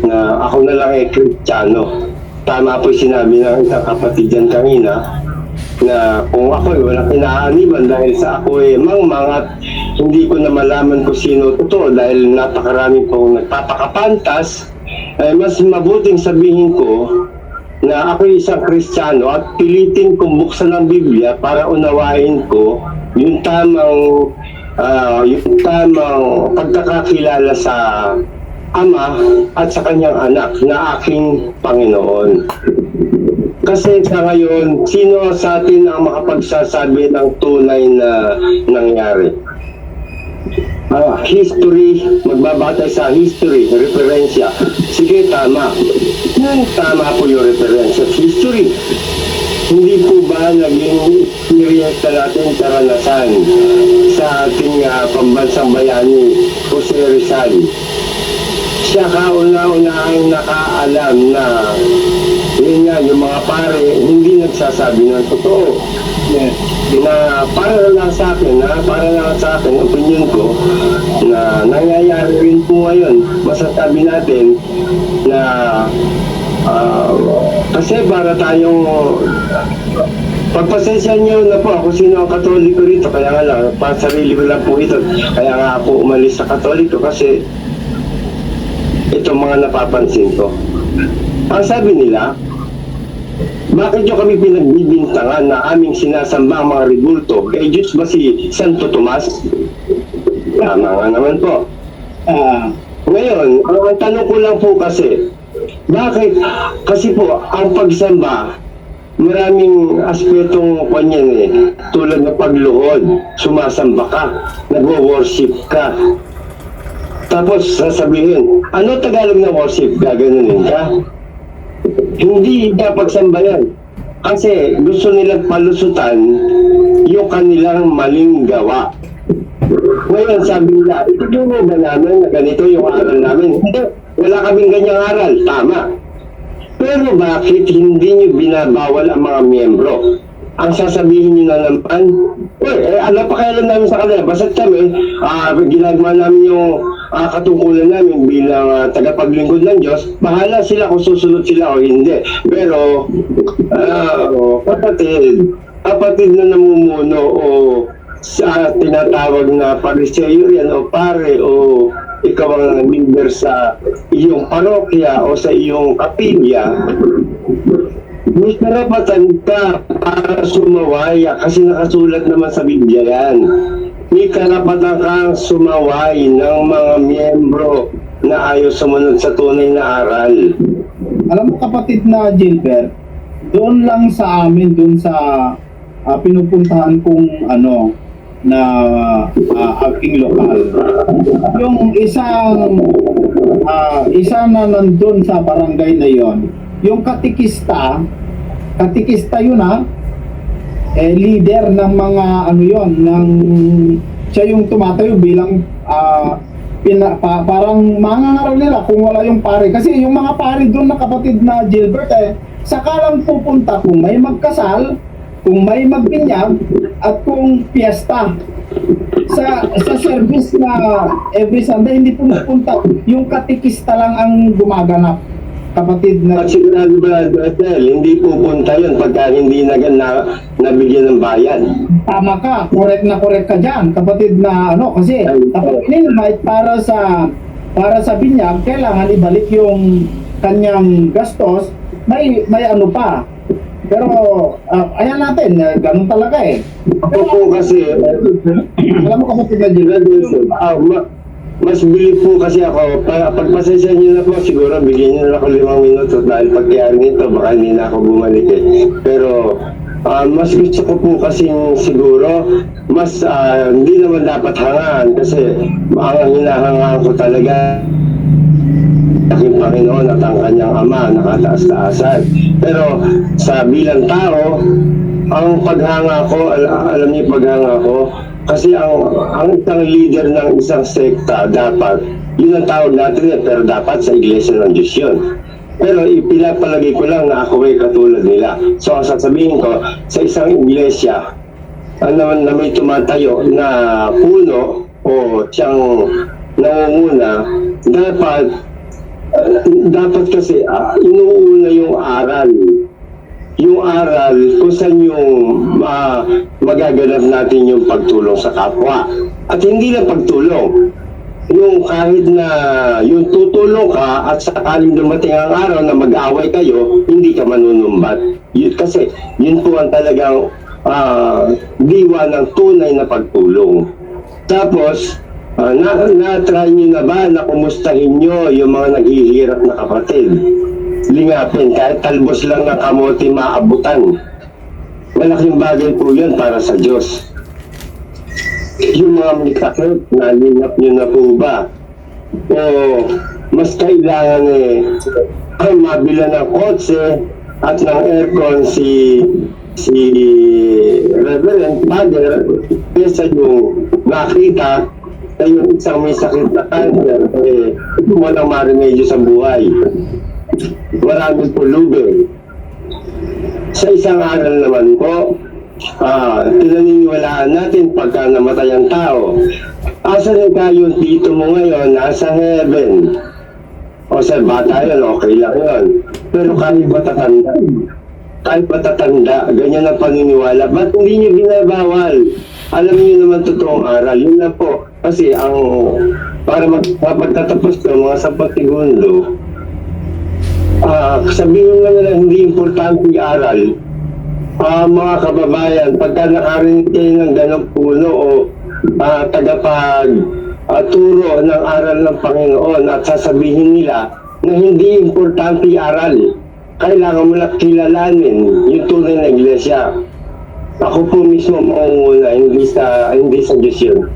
na ako na lang ay Kristiyano. Tama po sinabi ng isang kapatid dyan kanina na kung ako ay walang kinaaniban dahil sa ako ay mangmangat, hindi ko na malaman kung sino totoo dahil napakarami kong nagpapakapantas, ay mas mabuting sabihin ko na ako ay isang Kristiyano at pilitin kong buksan ang Biblia para unawain ko yung tamang pagkakakilala sa Ama at sa kanyang anak na aking Panginoon. Kasi sa ngayon, sino sa atin ang makapagsasabi ng tunay na nangyari? History, magbabatay sa history, referensya. Sige, tama. Tama po yung referensya. History. Hindi po ba naging experience na natin karanasan sa ating pambansang bayani, Jose Rizal? Siya kauna-unahang nakaalam na yun nga, yung mga pare hindi nagsasabi ng totoo. Na para lang sa akin, opinion ko, na nangyayari rin po ngayon, masasabi natin na kasi para tayong pagpasensya niyo na po ako sino ang Katoliko rito, kaya nga lang, para sarili ko lang po ito, kaya nga ako umalis sa Katoliko kasi itong mga napapansin ko. Ang sabi nila, bakit nyo kami pinagbibintangan na aming sinasamba ang mga rebulto? Eh, Diyos ba si Santo Tomas? Tama nga naman po. Ngayon, ang tanong ko lang po kasi, Bakit? Kasi po, ang pagsamba, maraming aspetong kanyan eh. Tulad ng pagluhod, sumasamba ka, nagwo-worship ka. Tapos sasabihin, ano Tagalog na worship? Gaganunin ka? Hindi ka pagsamba yan. Kasi gusto nilang palusutan yung kanilang maling gawa. Ngayon sabi nila, ituturo ba namin na ganito yung aral namin? Hindi, wala kaming ganyang aral. Tama. Pero bakit hindi nyo binabawal ang mga miyembro? Ang sasabihin nyo na naman, alam pa kailan namin sa kanila, basta't kami, ginagawa namin yung katungkulan namin bilang tagapaglingkod ng Diyos, bahala sila kung susunod sila o hindi. Pero, kapatid na namumuno o sa tinatawag na pariseo yan o pare o ikaw ang member sa iyong parokya o sa iyong kapilya, may karapatan ka para sumawaya kasi nakasulat naman sa Biblia yan. May karapatan kang sumaway ng mga miyembro na ayaw sumunod sa tunay na aral. Alam mo kapatid na Gilbert, doon lang sa amin, doon sa pinupuntahan kong na aking lokal. Yung isa na nandun sa barangay na yon, yung katikista yun leader ng mga siya yung tumatayo bilang parang mangangaral nila kung wala yung pare. Kasi yung mga pare doon na kapatid na Gilbert saka lang pupunta kung may magkasal, kung may magbinyag, at kung piyesta. Sa service na every Sunday, hindi pumupunta. Yung katikista lang ang gumaganap, kapatid na... At sigurado ba, Adel, hindi pupunta yun pagka hindi nabigyan ng bayan. Tama ka, correct ka dyan, kapatid na kasi kapag in-invite para sa binyag, kailangan ibalik yung kanyang gastos, may pa. Pero, ayan natin, ganun talaga Ako po kasi, alam mo kapatid na Gilbert, mas bilib po kasi ako. Pagpasensya niyo na po, siguro bigyan niyo na ako 5 minuto dahil pagkayari nito, baka hindi na ako bumalik Pero, mas gusto ko po kasi siguro, mas hindi naman dapat hangaan kasi ang hinahangaan ko talaga aking Panginoon at ang kanyang Ama, nakataas-taasan. Pero sa bilang tao, ang paghanga ko, alam niyo paghanga ko, kasi ang isang leader ng isang sekta dapat, yun ang tawag natin pero dapat sa Iglesia ng Diyos yun. Pero ipinapalagay ko lang na ako ay katulad nila. So ang sasabihin ko, sa isang iglesia, na may tumatayo na puno o siyang nangunguna, dapat kasi inuuna yung aral. Yung aral kung saan yung magaganap natin yung pagtulong sa kapwa. At hindi lang pagtulong. Yung kahit na yung tutulong ka at sakaling dumating ang araw na mag-away kayo, hindi ka manunumbat. Kasi yun po ang talagang diwa ng tunay na pagtulong. Tapos, na-try nyo na ba na kumustahin nyo yung mga naghihirap na kapatid? Lingapin, kahit talbos lang ng kamote maabutan. Malaking bagay po yun para sa Diyos. Yung mga may sakit, nalingap nyo na po ba? O mas kailangan mabila ng kotse at ng aircon si Reverend Father kesa yung nakita na yung isang may sakit na cancer walang marimedyo sa buhay. Maraming pulubin. Sa isang aral naman po, pinaniniwalaan natin pagka namatay ang tao. Asan yung kayo dito mo ngayon? Nasa heaven. O sa bata yun, okay lang yun. Pero kahit matatanda, ganyan ang paniniwala. Ba't hindi nyo binabawal? Alam niyo naman totoong aral. Yun na po. Kasi para magtatapos ko, mga 10 segundo, sabihin nga nila hindi importante aral. Mga kababayan, pagka nakarinig kayo ng ganong puno o turo ng aral ng Panginoon at sasabihin nila na hindi importante aral. Kailangan mo lang kilalanin yung tunay na iglesia. Ako po mismo maunguna, hindi sa Diyos yun.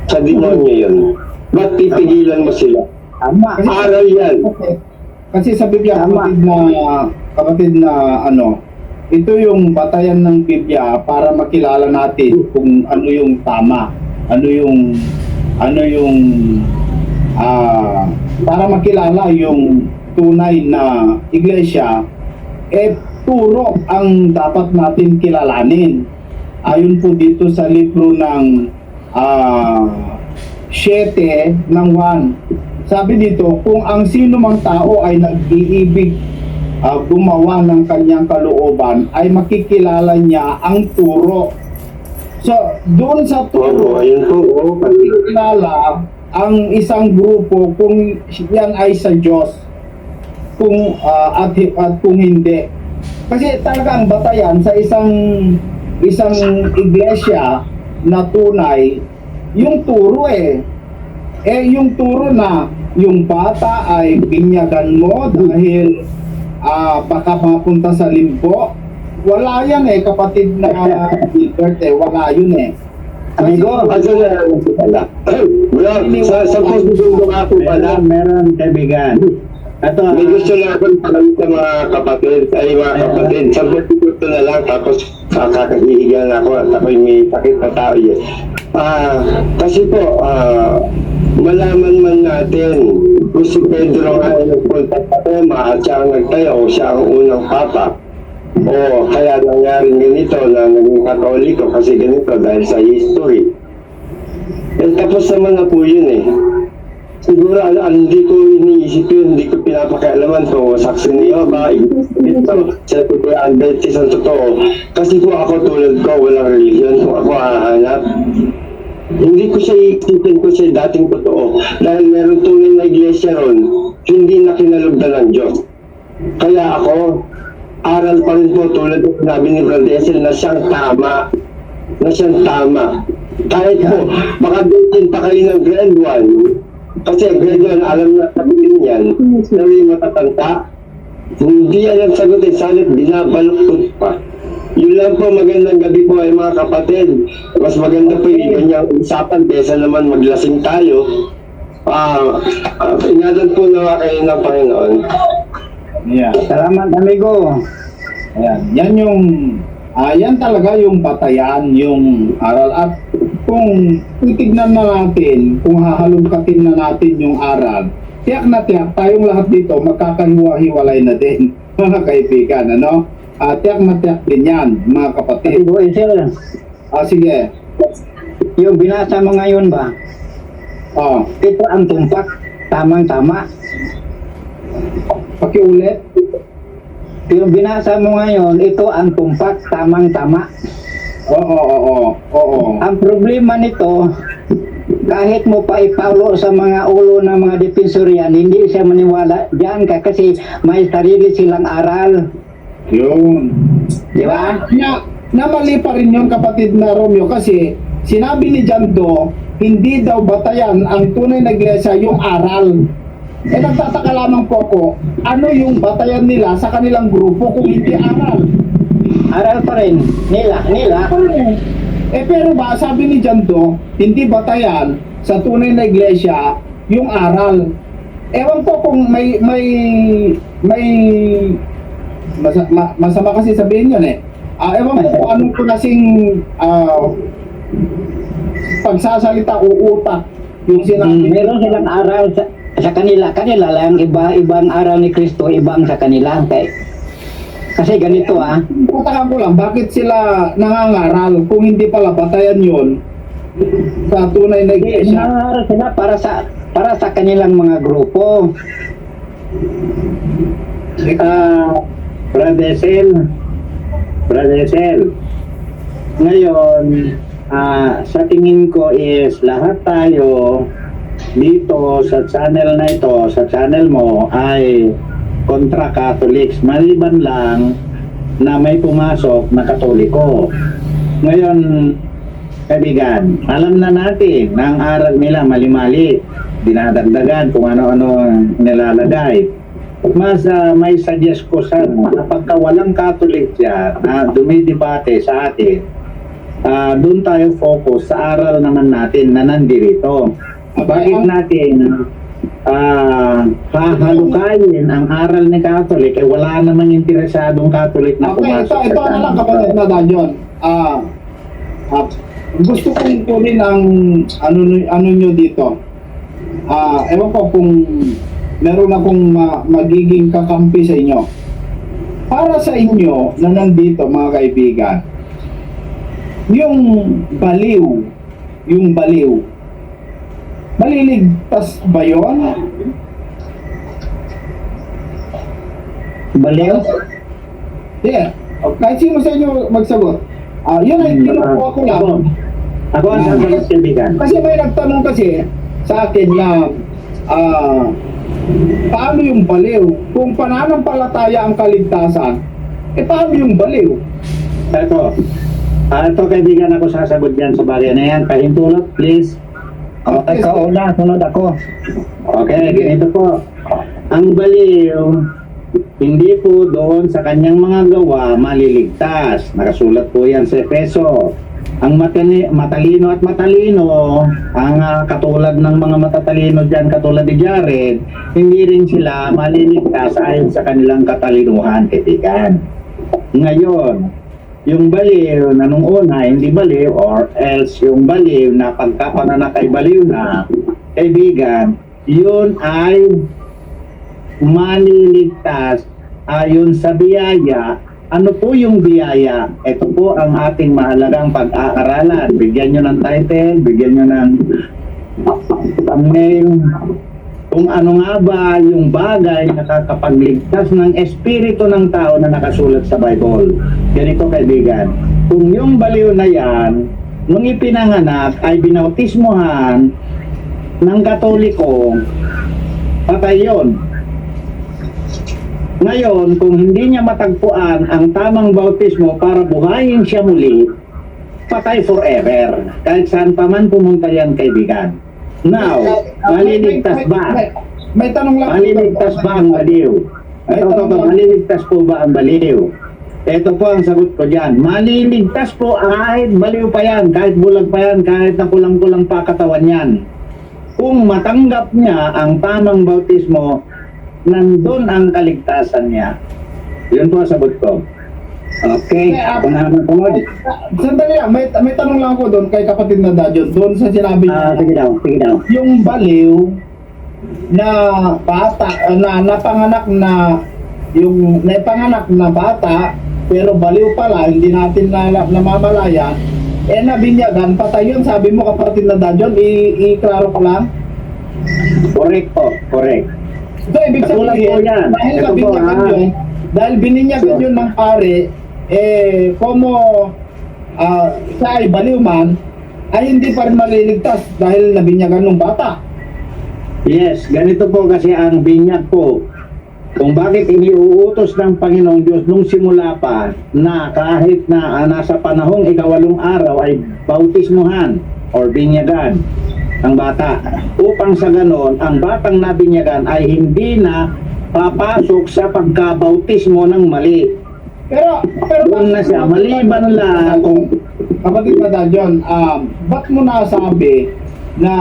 Sa demonyo yun. Ba't pipigilan mo sila? Tama. Aral yan. Kasi sa Biblia, Tama. kapatid na ano, ito yung batayan ng Biblia para makilala natin kung ano yung tama, ano yung para makilala yung tunay na iglesia, turo ang dapat natin kilalanin. Ayon po dito sa libro ng 7 ng 1. Sabi dito, kung ang sino mang tao ay nag-iibig gumawa ng kanyang kalooban, ay makikilala niya ang turo. So, doon sa turo, Oo, ayun po. makikilala ang isang grupo kung yan ay sa Diyos, kung at kung hindi. Kasi talagang batayan sa isang iglesia na tunay yung turo yung turo na yung bata ay binyagan mo dahil baka mapunta sa limbo. Wala yan kapatid na Gilbert, wala yun Amigo, Ano na lang pala? Sa pagsusundo nga po pala, meron kaibigan. Ito, may gusto na akong pagkalit sa mga kapatid, sa pagsusundo na lang, tapos kakahihigan ako at ako'y may sakit na tao yan. Kasi po, malaman man natin kung si Pedro nga ay nagpunta sa Roma at siya ang nagtayo, siya ang unang papa. O kaya nangyari ganito na naging Katoliko kasi ganito dahil sa history. Tapos naman na po yun Siguro hindi ko iniisip yun, hindi ko pinapakialaman kung saksi niyo ba, ito, sa totoo, Adventist ang totoo. Kasi kung ako tulad ko, walang religion, kung ako hahanap, hindi ko siya iisipin ko siya dating totoo. Dahil meron tunay na iglesia ron, hindi na kinalugdan ng Diyos. Kaya ako, aral pa rin po tulad ng sinabi ni Brother Esel na siyang tama. Kahit po, baka din pa kayo ng grade 1. Kasi grade 1, alam na sagutin yan. Pero matatanda, hindi yan ang sagutin. Salit, binabaluktot pa. Yun lang po, magandang gabi po ay mga kapatid. Mas maganda po yung ganyang usapan kesa naman maglasing tayo. Ingatan po na kayo ng Panginoon. Yeah. salamat amigo. Ayan. Yan yung yan talaga yung batayan, yung aral. At kung titignan na natin, kung hahalungkatin na natin yung aral, tiyak na tiyak, tayong lahat dito magkakahiwa-hiwalay na din, mga kaibigan, ano? Tiyak na tiyak din yan, mga kapatid. Amigo Esel, Sige. yung binasa mo ngayon ba, ito ang tumpak, tamang-tama. Pakiulit. Yung binasa mo ngayon, ito ang tumpak, tamang-tama. Oo. Ang problema nito, kahit mo pa ipaulo sa mga ulo ng mga defensor yan, hindi siya maniwala diyan kasi may sarili silang aral. Yun. Di ba? Na mali pa rin yung kapatid na Romeo kasi sinabi ni Jando, hindi daw batayan ang tunay na iglesia yung aral. Nagtataka lamang po ako, ano yung batayan nila sa kanilang grupo kung hindi aral? Aral pa rin. Nila. Pero ba, sabi ni Jando, hindi batayan sa tunay na iglesia yung aral. Ewan ko kung may masama kasi sabihin yun ewan ko kung anong klaseng pagsasalita o utak yung sinabi. Meron silang aral sa kanila lang, ibang aral ni Kristo, ibang sa kanila. Kasi ganito Putakan ko lang, bakit sila nangangaral kung hindi pala batayan yun sa tunay na iglesia? nangaral sila para sa kanilang mga grupo. Brother Esel, ngayon, sa tingin ko is lahat tayo dito sa channel na ito, sa channel mo ay kontra Catholics, maliban lang na may pumasok na Katoliko. Ngayon, kaibigan, alam na natin na ang aral nila mali-mali. dinadagdagan kung ano-ano nilalagay. Mas may suggest ko sana na pagka walang Catholic dyan na dumidebate sa atin, doon tayo focus sa aral naman natin na nandirito. Bakit natin hahalukayin ang aral ni Catholic? Wala namang interesadong Catholic na Okay, pumasok ito na lang kapatid na Dajon. Gusto kong kunin ang ano nyo dito. Ewan ko kung meron akong magiging kakampi sa inyo. Para sa inyo na nandito mga kaibigan, yung baliw, maliligtas ba yun? Baliw? Yeah. Kahit sino sa inyo magsagot. Yun ay kinukuha ko lang. Ako ang sasagot, kaibigan. Kasi may nagtanong kasi sa akin na paano yung baliw? Kung pananampalataya ang kaligtasan, paano yung baliw? Ito kaibigan, ako sasagot yan sa bagay na yan. Pahintulot, please. Okay, kauna, sunod ako. Okay, ganito po. Ang baliw, hindi po doon sa kanyang mga gawa maliligtas. Nakasulat po yan sa Efeso. Ang matalino at matalino, ang katulad ng mga matatalino dyan, katulad ni Jared, hindi rin sila maliligtas ayon sa kanilang katalinuhan, kaibigan. Ngayon, yung baliw na nung una hindi baliw, or else yung baliw na pagkapananak ay baliw na, kaibigan, yun ay maliligtas ayon sa biyaya. Ano po yung biyaya? Ito po ang ating mahalagang pag-aaralan. Bigyan nyo ng title, bigyan nyo ng thumbnail. Kung ano nga ba yung bagay na nakakapagligtas ng espiritu ng tao na nakasulat sa Bible. Ganito kaibigan, kung yung baliw na yan, nung ipinanganak ay binautismohan ng Katoliko, patay yun. Ngayon, kung hindi niya matagpuan ang tamang bautismo para buhayin siya muli, patay forever. Kahit saan pa man pumunta yan, kaibigan. Now, maliligtas ba? May tanong lang. Maliligtas ba ang baliw? Maliligtas po ba ang baliw? Ito po ang sagot ko dyan. Maliligtas po kahit baliw pa yan, kahit bulag pa yan, kahit na kulang-kulang pa katawan yan. Kung matanggap niya ang tamang bautismo, nandun ang kaligtasan niya. Yun po ang sagot ko. Okay, ako na naman. Sandali lang, may tanong lang ako doon kay kapatid na Dajon. Doon sa sinabi niya, Sige daw. yung baliw na bata, na napanganak na, yung naipanganak na bata, pero baliw pala, hindi natin namamalayan, nabinyagan, patay yun. Sabi mo kapatid na Dajon, i-klaro ko lang. Correct po, correct. So, ibig Katulad sabihin, po yan. dahil Ito po, nabinyagan yun, dahil bininyagan yun ng pare, como siya ay baliw man, ay hindi pa rin maliligtas dahil nabinyagan ng bata. Yes, ganito po kasi ang binyag po. Kung bakit iniuutos ng Panginoong Diyos nung simula pa na kahit na nasa panahong ikawalong araw ay bautismuhan or binyagan ang bata, upang sa ganon ang batang nabinyagan ay hindi na papasok sa pagkabautismo ng mali. Pero Doon na siya, maliban lang kung kapatid na Dajon, ba't mo nasabi na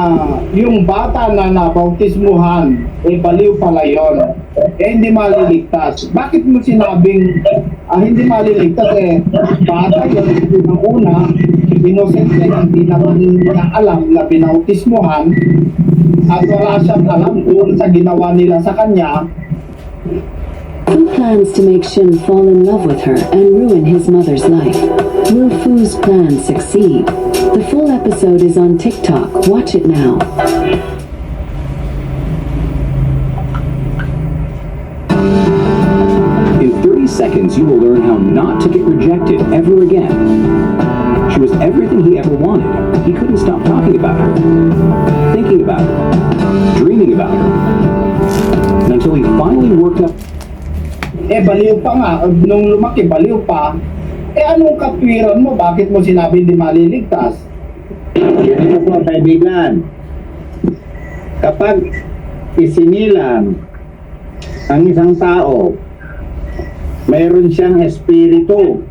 yung bata na nabautismuhan baliw pala yun, hindi maliligtas? Bakit mo sinabing hindi maliligtas? Bata yun, yung una inosente, hindi naman niya alam na binautismuhan at wala siyang alam doon sa ginawa nila sa kanya. Fu plans to make Shin fall in love with her and ruin his mother's life. Will Fu's plans succeed? The full episode is on TikTok. Watch it now. In 30 seconds, you will learn how not to get rejected ever again. She was everything he ever wanted. He couldn't stop talking about her, thinking about her, dreaming about her, until he finally worked up. Baliw pa nga, nung lumaki baliw pa, anong katwiran mo? Bakit mo sinabi hindi maliligtas? ganito po kaibigan. kapag isinilang ang isang tao, mayroon siyang espiritu.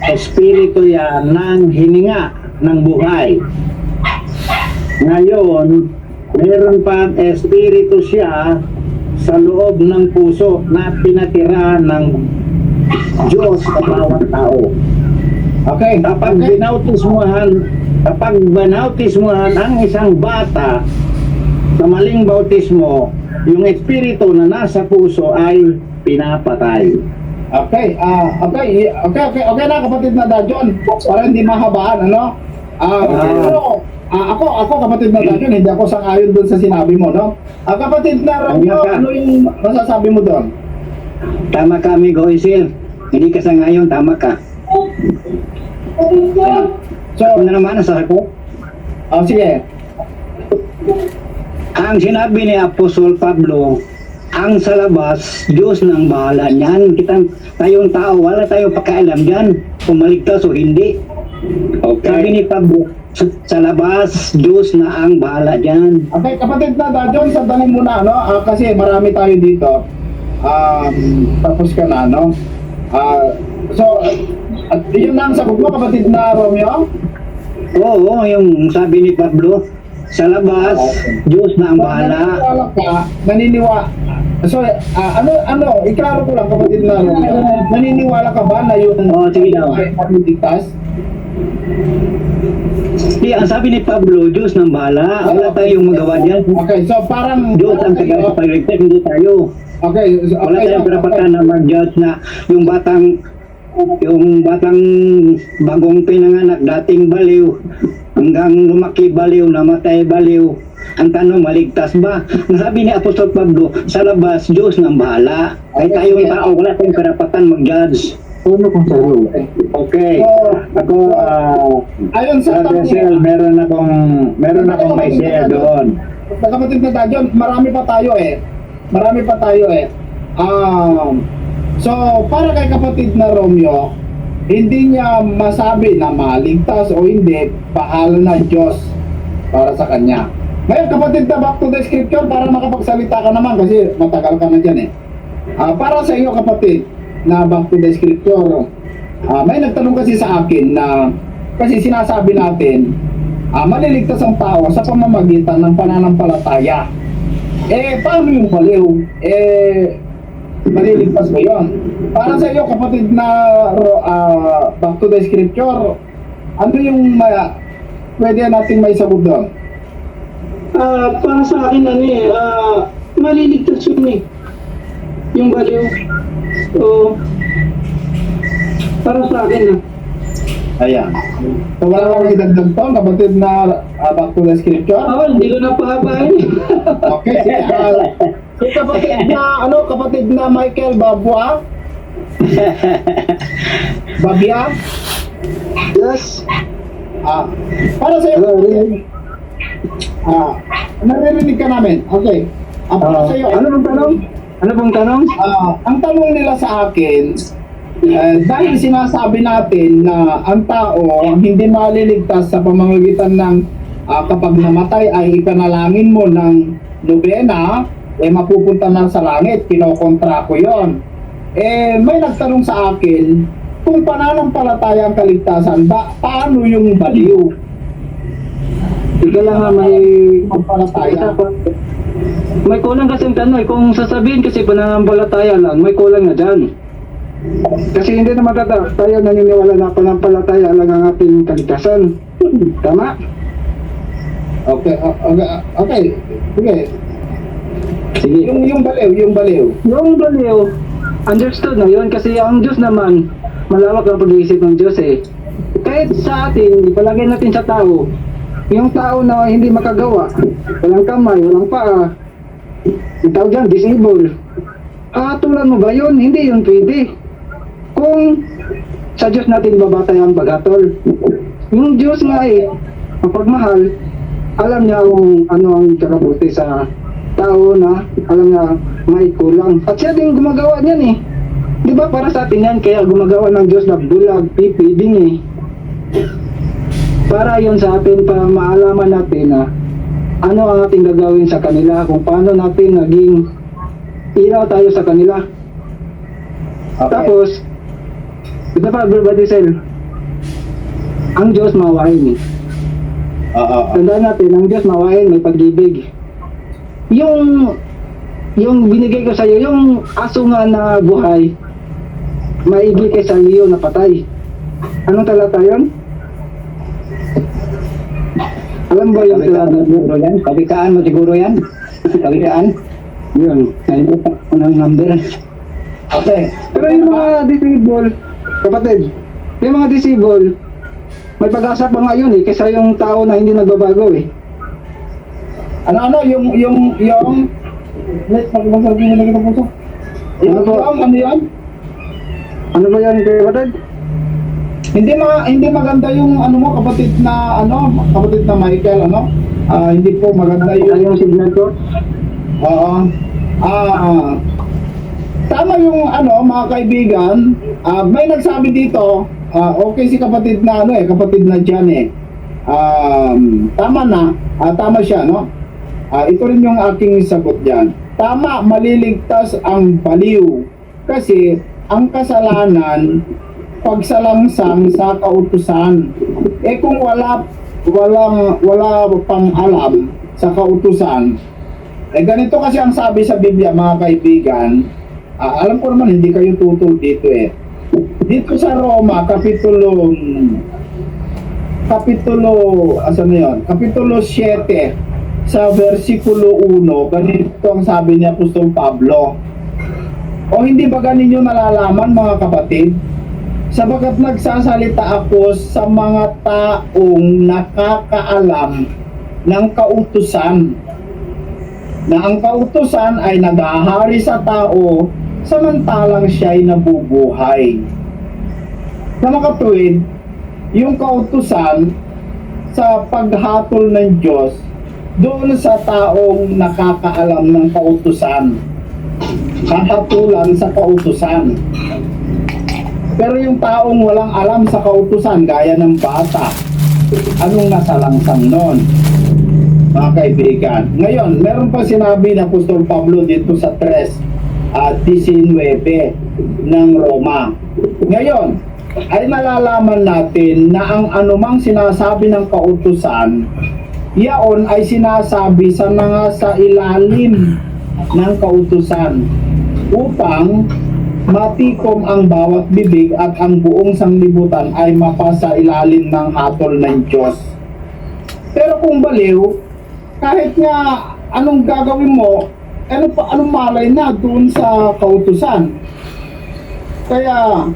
Espiritu yan ng hininga ng buhay. Ngayon, meron pang espiritu siya sa loob ng puso na pinatira ng Diyos sa bawat tao. Okay, kapag binautismuhan ang isang bata sa maling bautismo, yung espiritu na nasa puso ay pinapatay. Okay, okay na kapatid na Dajon, para hindi mahabaan, ano? Ako kapatid na Dajon, hindi ako sang-ayon doon sa sinabi mo, no? Kapatid na Romeo, Tama ka. ano yung masasabi mo doon? Tama ka, amigo Isil. Hindi ka sa ngayon, tama ka. So, Ako na naman, nasa ko. sige. Ang sinabi ni Apostol Pablo, ang sa labas, Diyos nang bahala niyan. Tayong tao, wala tayong pakialam dyan, kung maligtas o hindi. Sabi ni Pablo, sa labas, Diyos na ang bahala dyan. Okay, kapatid na Dajon, sandali muna, no? Kasi marami tayo dito. Tapos ka na, no? So, yun na ang sagot mo, kapatid na Romeo? Oo, yung sabi ni Pablo, sa labas, Diyos na ang bahala. So, iklaro ko lang, kapatid na Romeo. Naniniwala ka ba na yung Sige daw. ay pagligtas? Di, ang sabi ni Pablo, Diyos nang bahala. Wala tayong magawa dyan. Okay, so parang Diyos ang taga sa pagligtas, hindi tayo. Okay, so, Wala tayong karapatan na mag-judge na yung batang bagong pinanganak, dating baliw, hanggang lumaki baliw, namatay baliw. Ang tanong, maligtas ba? Ang sabi ni Apostol Pablo, sa labas, Diyos nang bahala. Kaya tayong tao, wala tayong karapatan mag-judge. Ano kung sa'yo? Okay. Ako, ayon sa Brother Sel, meron akong may share doon. kapatid na Dajon, marami pa tayo eh. So, para kay kapatid na Romeo, hindi niya masabi na maligtas o hindi, bahala na Diyos para sa kanya. Ngayon, kapatid na back to the scripture, para makapagsalita ka naman kasi matagal ka na dyan eh. Para sa iyo kapatid, na back to the scripture, may nagtanong kasi sa akin na, kasi sinasabi natin, maliligtas ang tao sa pamamagitan ng pananampalataya. Paano yung baliw? Maliligtas ba yun? Para sa iyo kapatid na back to the scripture, ano yung pwede natin may sagot doon? Para sa akin, maliligtas yun eh. Yung baliw. So, para sa akin Ayan. So wala kang idagdag doon kapatid na back to the scripture? hindi ko na pahabain. Okay. So kapatid na Michael Babua? Babia? Yes. Para sa iyo, naririnig ka namin. Okay. Para sa iyo, Ano bang tanong? ang tanong nila sa akin, dahil sinasabi natin na ang tao hindi maliligtas sa pamamagitan ng kapag namatay ay ipanalangin mo ng nobena, mapupunta na sa langit, kinokontra ko yon. May nagtanong sa akin, kung pananampalataya ang kaligtasan, paano yung baliw? Ika lang nga may Pampalataya. may kulang kasi ang tanong. Kung sasabihin kasi pananampalataya lang, may kulang na dyan. Kasi hindi naman tayo naniniwala na panampalataya lang ang ating kaligtasan. Tama? Okay. Sige. Sige. Yung baliw. Yung baliw, understood na yun kasi ang Diyos naman, malawak ang pag-iisip ng Diyos eh. Kahit sa atin, ipalagay natin sa tao, yung tao na hindi makagawa, walang kamay, walang paa, yung tao dyan, disabled. Tulad mo ba yun? Hindi yun pwede. Kung sa Diyos natin babatay ang paghatol, yung Diyos nga eh, ang pagmahal, alam niya kung ano ang kakabuti sa tao na alam niya may kulang. At siya din gumagawa niyan eh. Di ba para sa atin yan, kaya gumagawa ng Diyos na bulag, pipiding eh. Para yon sa atin, para maalaman natin na ano ang ating gagawin sa kanila, kung paano natin naging ilaw tayo sa kanila. Okay. Tapos, ito pa, Brother Sel, ang Diyos mawain eh. Tandaan natin, ang Diyos mawain, may pag-ibig. Yung binigay ko sa iyo, yung aso nga na buhay, maigi kay sa iyo na patay. Anong talata yun? Alam ba yung talata? Siguro yan. Kabikaan mo siguro yan. Kabikaan. Yun. Nalimutan ko ng number. Okay. Pero yung mga disabled, kapatid, yung mga disabled, may pag-asa pa nga yun eh, kaysa yung tao na hindi nagbabago eh. Ano, yung wait, pag-masabi mo na kita po. Ano yan? Ano ba yan, kapatid? Hindi maganda yung ano mo, kapatid na Michael, hindi po maganda Ano yung yung signal ko? Oo. Tama yung mga kaibigan, may nagsabi dito, okay si kapatid na kapatid na Jan tama siya, no? Ito rin yung aking sagot diyan. Tama, maliligtas ang baliw kasi ang kasalanan pagsalangsang sa kautusan. Kung wala pang alam sa kautusan, ganito kasi ang sabi sa Biblia, mga kaibigan. Alam ko naman hindi kayo tutol dito Dito sa Roma kapitulo 7 sa versikulo 1, ganito ang sabi ni Apostol Pablo. O hindi ba ganinyo nalalaman, mga kapatid? Sabagat nagsasalita ako sa mga taong nakakaalam ng kautusan, na ang kautusan ay naghahari sa tao samantalang siya'y nabubuhay. Sa mga kapatid, yung kautusan sa paghatol ng Diyos doon sa taong nakakaalam ng kautusan, kahatulan sa kautusan. Pero yung taong walang alam sa kautusan, gaya ng bata, anong nasalangsang nun, mga kaibigan? Ngayon, meron pa sinabi na Apostol Pablo dito sa 3:19 ng Roma. Ngayon, ay nalalaman natin na ang anumang sinasabi ng kautusan, yaon ay sinasabi sa mga sa ilalim ng kautusan upang matikom ang bawat bibig at ang buong sanglibutan ay mapasa ilalim ng hatol ng Diyos. Pero kung baliw, kahit nga anong gagawin mo, anong malay na doon sa kautusan. Kaya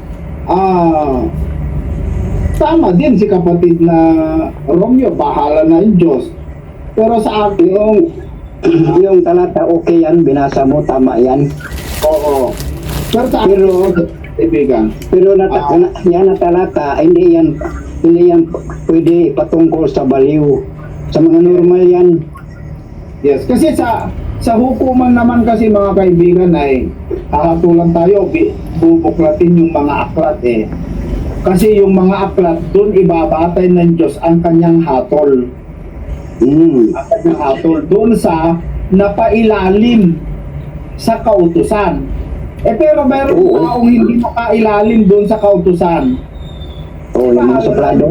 tama din si kapatid na Romeo, bahala na yung Diyos. Pero sa akin, Yung talata, okay yan. Binasa mo, tama yan. oo. Pero sa akin, kaibigan, Pero yan na talata, hindi yan pwede patungkol sa baliw. Sa mga normal yan. yes. Kasi sa hukuman naman kasi, mga kaibigan, ay hahatulan tayo, bubuklatin yung mga aklat Kasi yung mga aklat, doon ibabatay ng Diyos ang kanyang hatol. Ang kanyang hatol doon sa napailalim sa kautusan. Pero meron taong hindi nakailalim doon sa kautusan. Oo, yung mga suplado.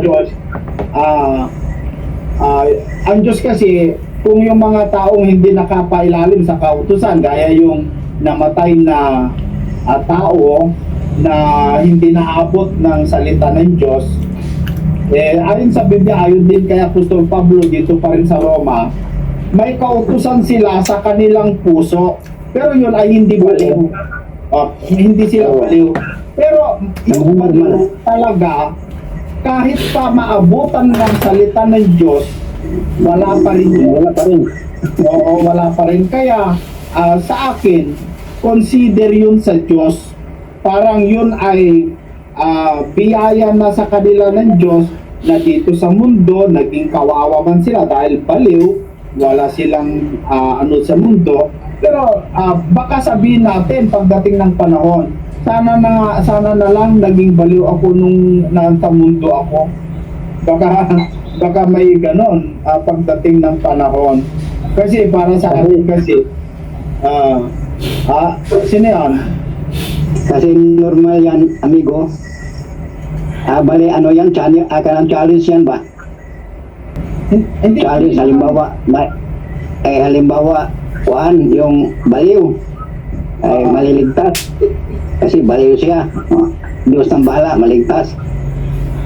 Ang Diyos kasi, kung yung mga taong hindi nakapailalim sa kautusan, gaya yung namatay na tao na hindi naabot ng salita ng Diyos, ayon sa Biblia, ayon din kay Apostol Pablo dito pa rin sa Roma, may kautusan sila sa kanilang puso, pero yun ay hindi baliw. Hindi sila baliw. Pero yung baliw talaga, kahit pa maabutan ng salita ng Diyos, wala pa rin yun. Wala pa rin. Oo, wala pa rin. Kaya sa akin, consider yun sa Diyos. Parang yun ay biyaya na sa kanila ng Diyos na dito sa mundo, naging kawawa man sila dahil baliw, wala silang sa mundo. Pero baka sabihin natin pagdating ng panahon, sana na lang naging baliw ako nung nasa mundo ako. Baka baka may ganon pagdating ng panahon. Kasi para sa akin kasi, sino yan? Kasi normal yan, amigo. Bali, ano yan, kanang challenge yan ba? Hindi. Challenge, halimbawa, yung baliw, ay maliligtas. Kasi baliw siya. Diyos ng bahala, maligtas.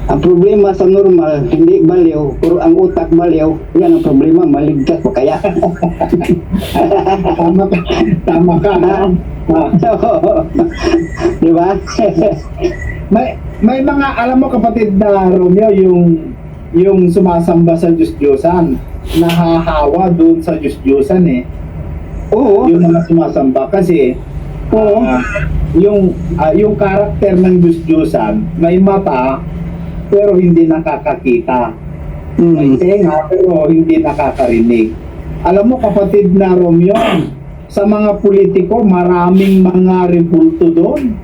Ang problema sa normal, hindi baliw, pero ang utak baliw, yan ang problema, maligtas pa kaya. Tama ka. Di ba? May mga, alam mo kapatid na Romeo, yung sumasamba sa Diyos-Diyosan, nahahawa doon sa Diyos-Diyosan eh. Oo. Yung mga sumasamba kasi yung karakter ng Diyos-Diyosan may mata pero hindi nakakakita, may tenga pero hindi nakakarinig. Alam mo kapatid na Romeo, sa mga politiko maraming mga rebulto doon,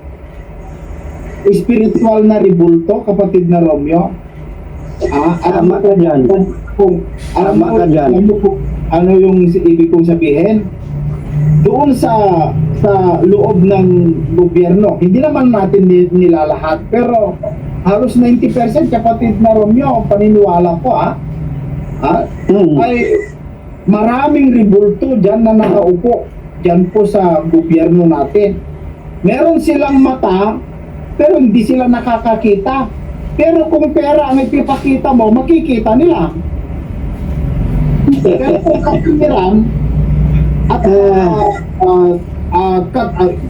spiritual na rebulto kapatid na Romeo. Tama ka dyan. Tama ka dyan. Ano yung ibig kong sabihin? Doon sa loob ng gobyerno, hindi naman natin nilalahat, pero halos 90% kapatid na Romeo, paniniwala ko ay maraming rebulto dyan na nakaupo dyan po sa gobyerno natin. Meron silang mata, pero hindi sila nakakakita. Pero kung pera ang ipipakita mo, makikita nila. Pero kung katwiran at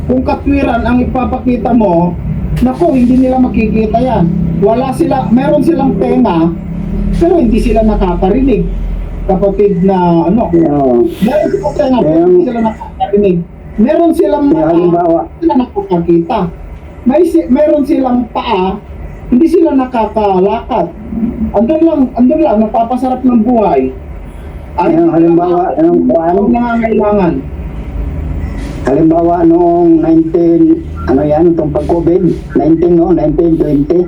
kung katwiran ang ipapakita mo, naku, hindi nila makikita yan. Meron silang tenga, pero hindi sila nakakarinig. Kapatid na meron silang tenga, pero hindi sila nakakarinig. Meron silang mata, hindi sila nakakakita. Meron silang paa, hindi sila nakakalakad. Andun lang, napapasarap ng buhay. Halimbawa, ang nangangailangan. Halimbawa noong itong pag-COVID, 1920.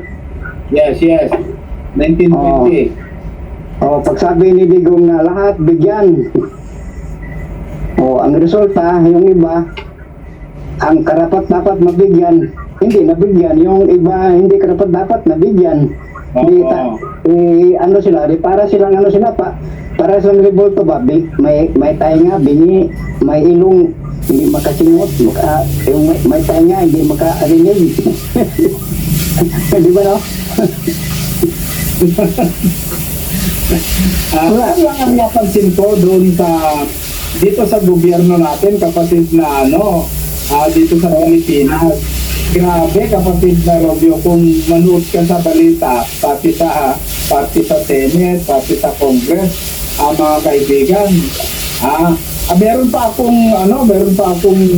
Yes. 1920. Pag sabi ni Digong na lahat bigyan. Ang resulta, yung iba, ang karapat dapat mabigyan, hindi nabigyan. Yung iba, hindi karapat dapat nabigyan. Para silang para sa revolto ba, may tainga, bingi, may ilong, hindi makasingot, yung may tainga, hindi makarinig. Di ba no? Ano lang ang napansin ko doon dito sa gobyerno natin, kapatid na dito sa Pilipinas. Grabe kapatid na Romeo, kung manood ka sa balita, pati sa Senate, pati sa Congress, mga kaibigan, meron pa akong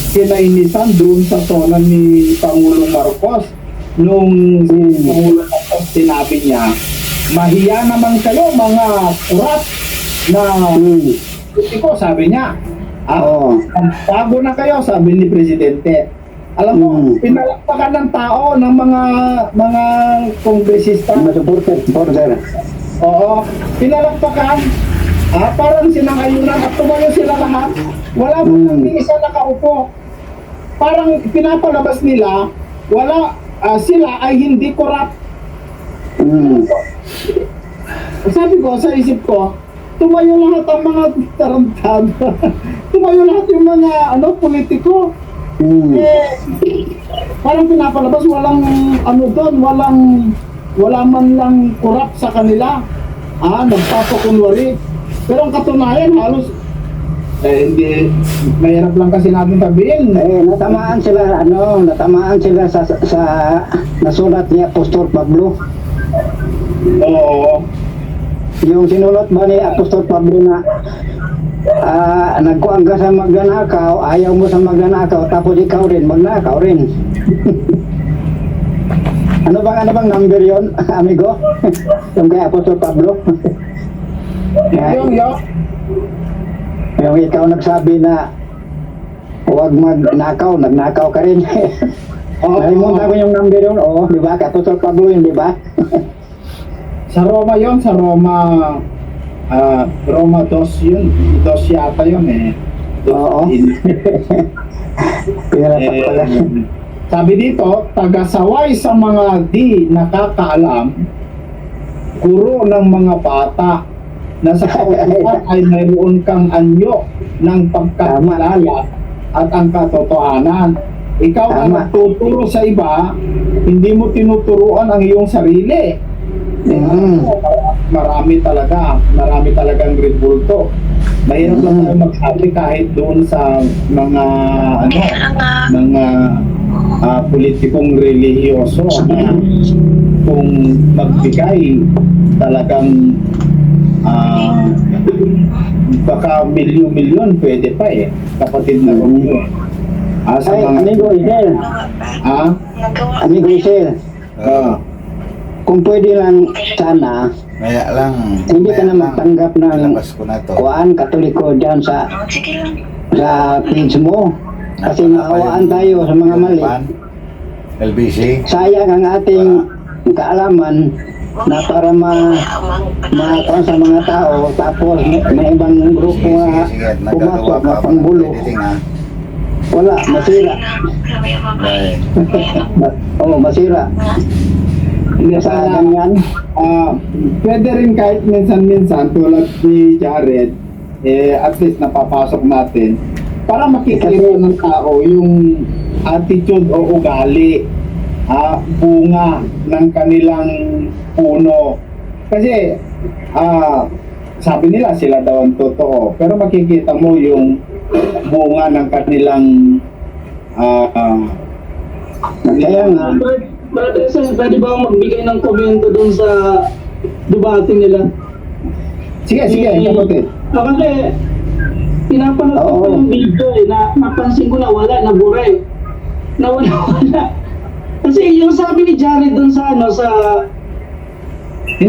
kinainisan doon sa tonan ni Pangulong Marcos nung Pangulong Marcos sinabi niya, mahiya naman kayo mga kurap na politiko, sabi niya. Bago na kayo, sabi ni Presidente. Alam mo, pinalakpakan ng tao ng mga kongresista. Supporter. Oo, pinalakpakan. Parang sinangayunan at tumayo sila lahat. Wala mo nang isa nakaupo. Parang pinapalabas nila, sila ay hindi korap. Sabi ko, sa isip ko, tumayo lahat ang mga tarantado. Tumayo lahat yung mga politiko. Parang pinapalabas, walang wala man lang korap sa kanila. Nagpapakunwari. Pero ang katunayan, halos hindi, mahirap lang kasi natin sabihin. Natamaan sila sa nasulat ni Apostol Pablo. Oo. Yung sinulat ba ni Apostol Pablo na nagkuang ka sa magnanakaw, ayaw mo sa magnanakaw, tapos ikaw rin, magnakaw rin. Ano bang number yon, amigo? Yung kay Apostol Pablo? Yung ikaw nagsabi na huwag magnakaw, nagnakaw ka rin. Nalimutan ko yung number yun, di ba? Kay Apostol Pablo yun, di ba? Sa Roma yon, sa Roma, Roma 2 yun. 2 yata yun eh. Oo. Pinalatak pala. Sabi dito, tagasaway sa mga di nakakaalam, guro ng mga bata na sa kautuan ay mayroon kang anyo ng pagkakilala at ang katotohanan. Ikaw ang Tama. nagtuturo sa iba, hindi mo tinuturuan ang iyong sarili. Marami talagang rebulto. Mahirap lang tayo magsabi kahit doon sa mga mga politikong relihiyoso na kung magbigay talagang baka milyon-milyon pwede pa eh, kapatid na Romeo. Sa Ay, mga amigo Isel. Amigo Isel. Kung pwede lang sana, Maya lang. hindi ka na magtanggap ng Labas ko na to. kuan katoliko dyan sa page mo. Kasi maawaan tayo sa mga mali. LBC. Sayang ang ating kaalaman na para makakuha sa mga tao, tapos may ibang grupo na pumasok na pangbulo. Wala, masira. Oo, masira. Sa ganyan. Pwede rin kahit minsan-minsan tulad ni Jared, at least napapasok natin para makikita ng tao yung attitude o ugali, bunga ng kanilang puno. Kasi sabi nila sila daw ang totoo, pero makikita mo yung bunga ng kanilang Kaya nga, Brother Sen, pwede ba akong magbigay ng komento dun sa debate nila? sige kapatid. Kasi pinapanood ko pa yung video na napansin ko na wala, nabura eh. Nawala. Kasi yung sabi ni Jared dun sa Hindi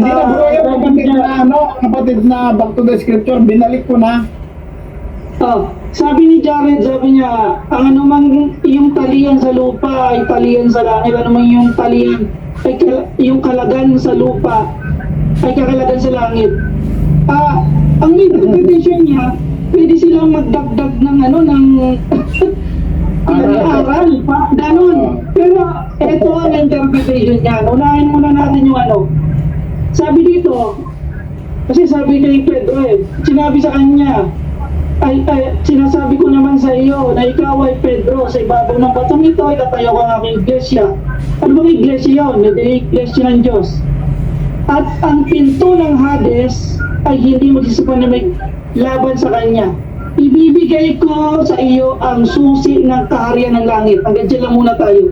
na bro yung kapatid na back to the scripture, binalik ko na. Sabi ni Jared, sabi niya, ang anumang yung talian sa lupa ay talian sa langit, anumang yung talian ay yung kalagan sa lupa ay kakalagan sa langit. Ang interpretation niya, pwede silang magdagdag ng aral, ganun. Pero ito ang interpretation niya. Unahin muna natin yung sabi dito, kasi sabi kay Pedro sinabi sa kanya, ay sinasabi ko naman sa iyo na ikaw ay Pedro, sa ibabaw ng batong ito ay tatayo kang aking iglesia. Ano bang iglesia yun? Hindi iglesia ng Diyos. At ang pinto ng Hades ay hindi magsisipan na may laban sa kanya. Ibibigay ko sa iyo ang susi ng kaharian ng langit. Hanggang dyan lang muna tayo.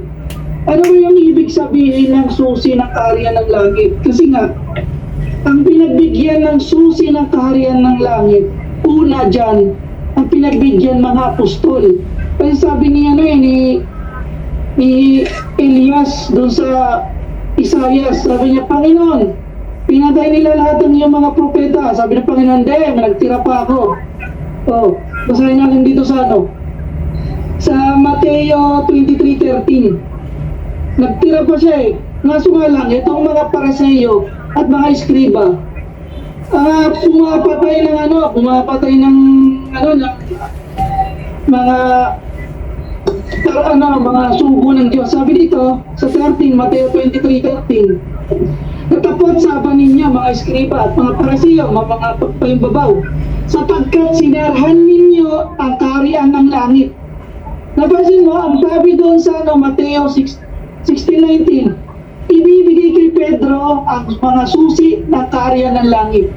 Ano ba yung ibig sabihin ng susi ng kaharian ng langit? Kasi nga, ang pinagbigyan ng susi ng kaharian ng langit, una dyan, ang pinagbigyan mga apostol. Kasi sabi ni Elias doon sa Isaias, sabi niya, Panginoon, pinatay nila lahat ng iyong mga propeta. Sabi ng Panginoon, hindi, nagtira pa ako. Basahin natin dito sa sa Mateo 23:13. Nagtira pa siya Ngaso nga lang, itong mga Pariseo at mga eskriba, pumapatay ng mga sugo ng Diyos. Sabi dito sa 13, Mateo 23:13, natapot saban ninyo mga eskriba at mga Pariseo, mga pagpayumbabaw, sapagkat sinarhan ninyo ang kaharian ng langit. Napansin mo, ang sabi doon sa Mateo 16:19, ibibigay kay Pedro ang mga susi ng kaharian ng langit.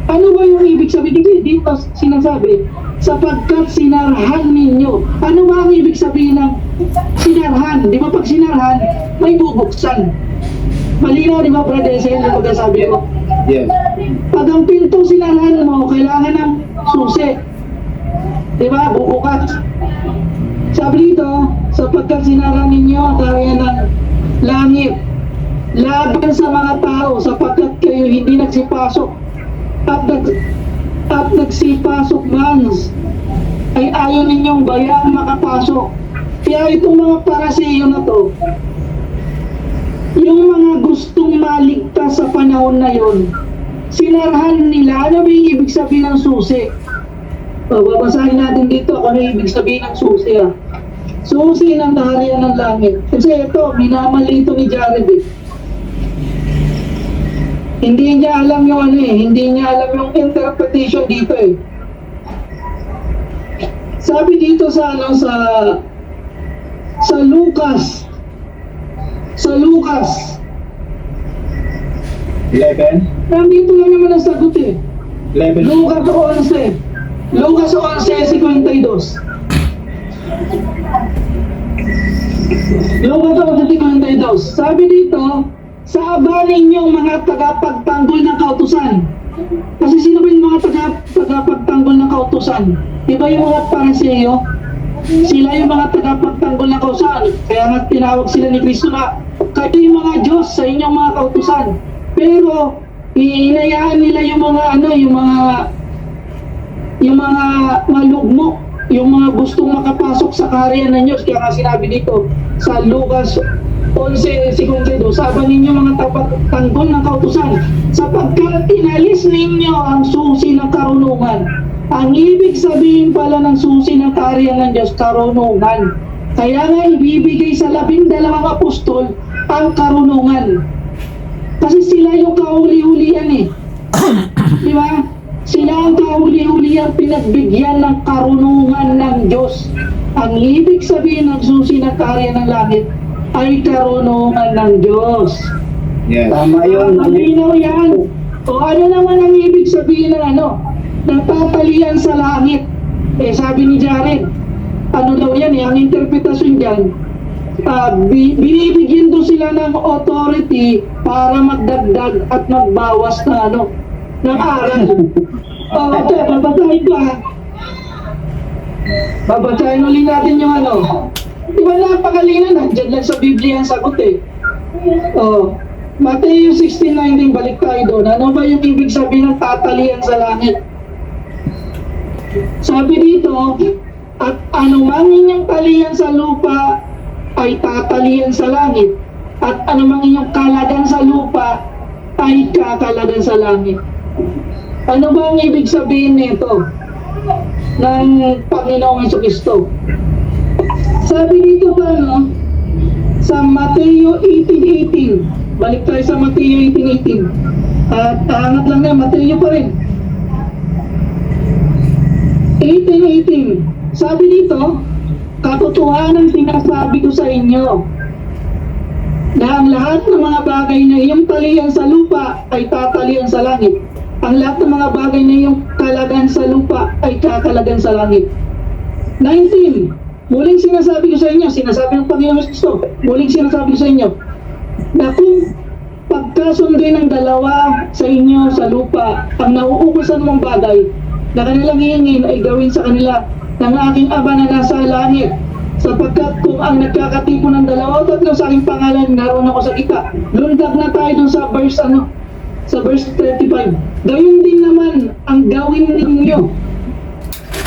Ano ba yung ibig sabihin? Dito sinasabi, sapagkat sinarhan ninyo. Ano ba ang ibig sabihin ng sinarhan? Di ba pag sinarhan, may bubuksan. Malinaw, di ba, Brother Sen, yung pagkasabi ko? Yes. Pag ang pinto sinarhan mo, kailangan ng susi. Di ba? Bubukas. Sabi dito, sapagkat sinarhan ninyo ang kaharian ng langit, laban sa mga tao, sapagkat kayo hindi nagsipasok at nagsipasok man ay ayaw ninyong bayang makapasok. Kaya itong mga Pariseo na to, yung mga gustong maligtas sa panahon na yon, sinarahan nila. Ano ba yung ibig sabihin ng susi? Babasahin natin dito kung ano yung ibig sabihin ng susi. Susi ng kaharian ng langit. Kasi ito, minamali ito ni Jared eh. Hindi niya alam yung hindi niya alam yung interpretation dito eh. Sabi dito sa Lucas 11? nandito lang naman ang sagot eh. 11? Lucas 11:52. Lucas 11:52. Sabi dito, sa aba ninyong mga tagapagtanggol ng kautusan. Kasi sino ba yung mga tagapagtanggol ng kautusan? Di ba yung mga Pariseo? Sila yung mga tagapagtanggol ng kautusan. Kaya nga tinawag sila ni Kristo na kayo yung mga Diyos sa inyong mga kautusan. Pero hinayaan nila yung mga malugmo, yung mga gustong makapasok sa kaharian ng Diyos. Kaya nga sinabi dito sa Lucas 11:52, sabi ninyo mga tanggol ng kautusan, sapagkat inalis ninyo ang susi ng karunungan. Ang ibig sabihin pala ng susi ng kaharian ng Diyos, karunungan. Kaya nga ibibigay sa 12 apostol ang karunungan. Kasi sila yung kahuli-hulian eh. Di ba? Sila ang kahuli-hulian pinagbigyan ng karunungan ng Diyos. Ang ibig sabihin ng susi ng kaharian ng langit ay karunungan ng Diyos. Yes. Tama yun. Malinaw yan. O ano naman ang ibig sabihin ng tatalian sa langit? Eh sabi ni Jared, ano daw yan ang interpretasyon dyan, binibigyan doon sila ng authority para magdagdag at magbawas ng aral. Ito, babasahin ulit natin yung di ba napakalina, nandiyan lang sa Biblia ang sagot eh. Mateo 16:19, balik tayo doon. Ano ba yung ibig sabihin ng tatalian sa langit? Sabi dito, at anumang inyong talian sa lupa ay tatalian sa langit, at anumang inyong kalagan sa lupa ay kakalagan sa langit. Ano ba ang ibig sabihin nito ng Panginoong Jesucristo? Sabi dito pa sa Mateo 18:18, balik tayo sa Mateo 18:18, at angat lang na, Mateo pa rin. 18:18, sabi dito, katotohanan sinasabi ko sa inyo na ang lahat ng mga bagay na iyong talian sa lupa ay tatalian sa langit. Ang lahat ng mga bagay na iyong kalagan sa lupa ay kakalagan sa langit. 19, muling sinasabi ko sa inyo, sinasabi ng Panginoon Kristo, muling sinasabi ko sa inyo, na kung pagkasunduin ng dalawa sa inyo sa lupa, ang nauukusan mong bagay na kanilang hihingin ay gawin sa kanila ng aking Ama na nasa langit. Sapagkat kung ang nagkakatipon ng dalawa o tatlo sa aking pangalan, naroon ako sa kita. Lundag na tayo dun sa verse 35. Gayun din naman ang gawin ninyo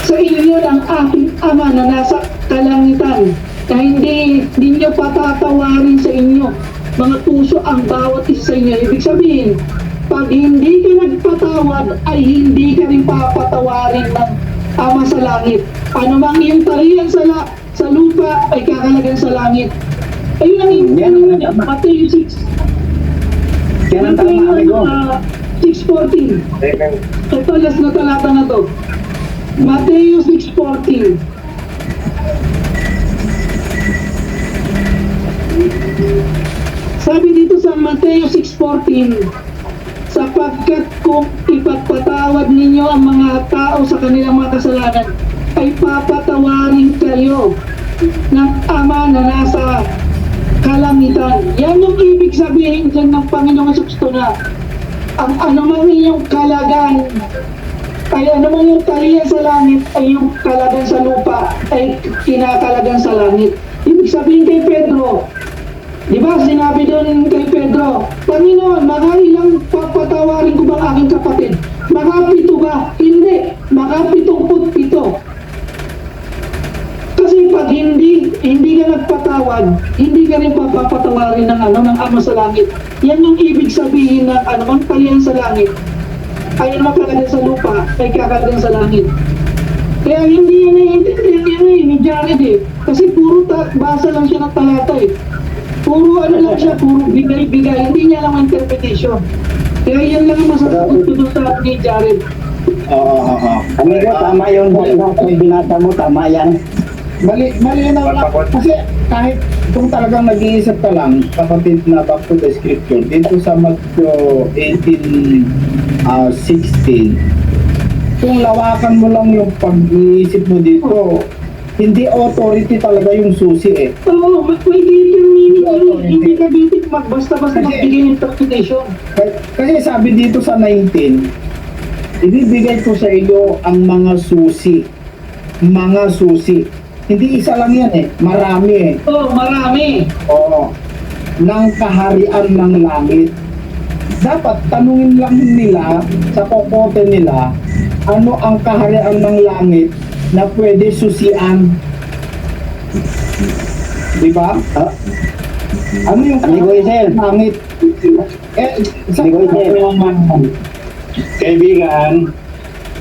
sa inyo ng aking Ama na nasa kalangitan, na hindi ninyo patatawarin sa inyo mga puso ang bawat isa sa inyo. Ibig sabihin, pag hindi ka nagpatawad ay hindi ka rin papatawarin ng Ama sa langit. Ano mang iyong talian sa lupa ay kakalagan sa langit. Ayun ang Mateo 6. Yan ang tama, amigo. 6:14. Ito, last na talata na to. Mateo 6:14. Sabi dito sa Mateo 6:14, sapagkat kung ipagpatawad ninyo ang mga tao sa kanilang mga kasalanan, ay papatawarin kayo ng Ama na nasa kalangitan. Yan yung ibig sabihin dyan ng Panginoong Jesucristo na ang anumang inyong kalagan ay anumang yung talian sa langit ay yung kalagan sa lupa ay kinakalagan sa langit. Ibig sabihin kay Pedro, di ba sinabi doon kay Pedro, Panginoon, makailang papatawarin ko bang aking kapatid? Makapito ba? Hindi. Makapitungput-pito. Kasi pag hindi ka nagpatawad, hindi ka rin papapatawarin ng ng Ama sa Langit. Yan yung ibig sabihin ng ang talian sa langit. Ay makalagay sa lupa, ay kakalagay sa langit. Kaya hindi yan naiintindihan ni Jared eh. Kasi puro basa lang siya ng talata eh. Puro lang siya, puro bigay-bigay. Hindi niya lang interpretation. Kaya yan lang ang masasagot ko doon sa ni Jared. Oo. Amigo, tama yung binasa mo, tama yan. Malinaw lang. Kasi kahit kung talagang nag-iisip ka lang, kapatid na back to the scripture, dito sa Matthew 18:16, kung lawakan mo lang yung pag-iisip mo dito, hindi authority talaga yung susi eh. Oo, may detail meaning yun. Hindi ka dito basta-basta magbigay interpretation. Kasi sabi dito sa 19, ibibigay ko sa iyo ang mga susi. Mga susi. Hindi isa lang yan eh. Marami eh. Oo, marami. Oo. Ng kaharian ng langit. Dapat tanungin lang nila sa kokote nila ano ang kaharian ng langit na pwede susian. Di ba? Ano yung Amigo Isel. kaharian ng langit? Sa Amigo Isel. Kaibigan,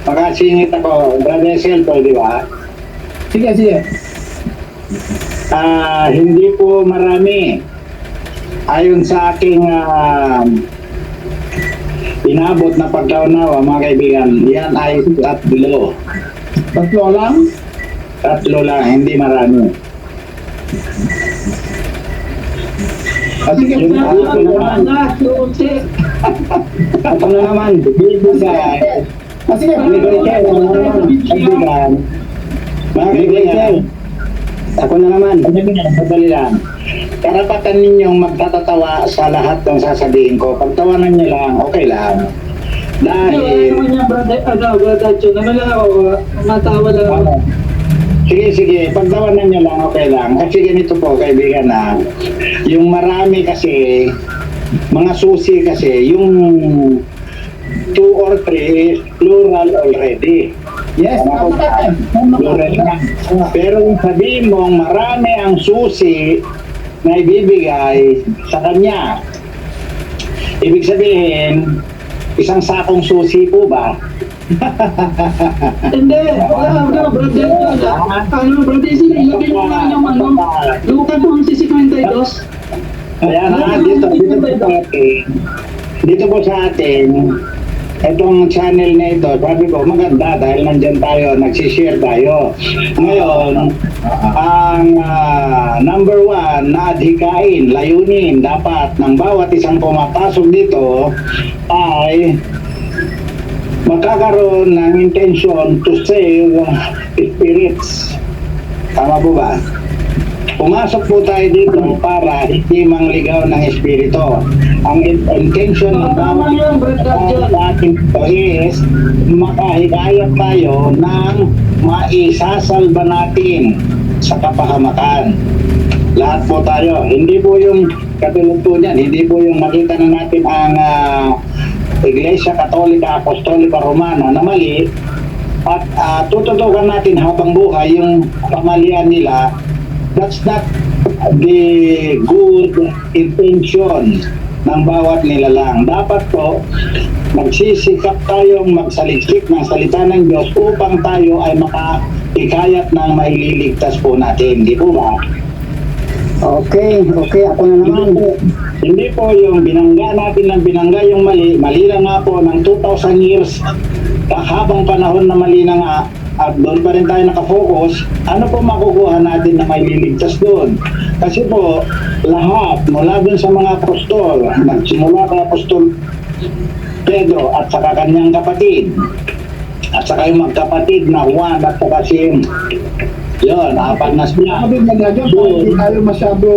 makasingit ako, Brother Celto, di ba? Sige. Hindi po marami. Ayon sa aking inabot na pagkaunawa, mga kaibigan, yan ay tatlo. Tatlo lang? Tatlo lang, hindi marami. Sige, Yung tatlo naman, Ako na naman. bibigay. sige. Amigo Isel, kaibigan, mga kaibigan, Ako na naman. madali lang. Karapatan ninyong magtatatawa sa lahat ng sasabihin ko. Pagtawanan niyo lang, okay lang. Dahil, Ano niya, brother John? Ano lang ako, matawa lang ako. sige, pagtawanan niyo lang, okay lang. Kasi ganito po, kaibigan na, yung marami kasi, mga susi kasi, yung 2 or 3 is plural already. Yes, Plural na. Pero kung sabihin mong marami ang susi na ibibigay sa kanya, ibig sabihin, isang sakong susi po ba? Hindi, wala, brother John. Brother John, ilagay mo nga yung Luka 11:52. Kaya nga, dito po sa atin, itong channel na ito, sabi ko, maganda dahil nandyan tayo, nagsishare tayo. Ngayon, ang number 1 na adhikain, layunin, dapat ng bawat isang pumapasok dito ay magkakaroon ng intention to save spirits. Tama po ba? Pumasok po tayo dito para hindi mangligaw ng espiritu. Ang intention ng Tama yan, brother John. ating ito is makahikayat tayo ng maisasalba natin sa kapahamakan. Lahat po tayo. Hindi po yung katulad po niyan, hindi po yung makita na natin ang Iglesia Katolika Apostolika Romana na mali at tututukan natin habang buhay yung kamalian nila. That's not the good intention ng bawat nilalang. Dapat po, magsisikap tayong magsaliksik ng salita ng Diyos upang tayo ay makahikayat ng maililigtas po natin. Di po ba? Okay, ako na naman. Hindi po yung binangga natin ng binangga yung mali. Mali na nga po ng 2,000 years habang panahon na mali na nga at doon pa rin tayo nakafocus, ano po makukuha natin na may liligtas doon? Kasi po, lahat, mula doon sa mga apostol, nagsimula kay Apostol Pedro at saka kanyang kapatid, at saka yung magkapatid na Juan at saka si yun, apat na sila. Sabi niya dyan, hindi tayo masyado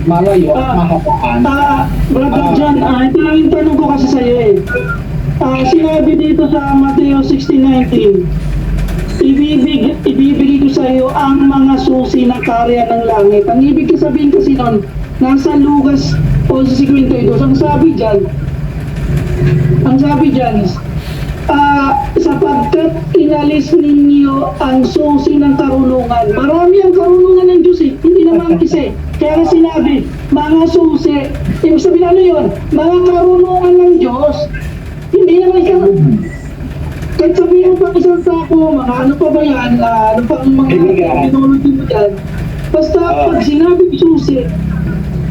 malayo at mahapaan. Brother John, ito lang yung tanong ko kasi sa'yo eh. Sinabi dito sa Mateo 16:19, ibibigay ko sa iyo ang mga susi ng karya ng langit. Ang ibig sabihin kasi nun, nasa Lucas 11:52, ang sabi dyan, sapagkat inalis ninyo ang susi ng karunungan. Marami ang karunungan ng Diyos hindi naman isa Kaya nga sinabi, mga susi, ibig sabihin ano yun? Mga karunungan ng Diyos, hindi naman isang, kahit sabihin mo pang isang sako, mga ano pa ba yan, ano pang mga technology mo dyan, basta pag sinabi susi,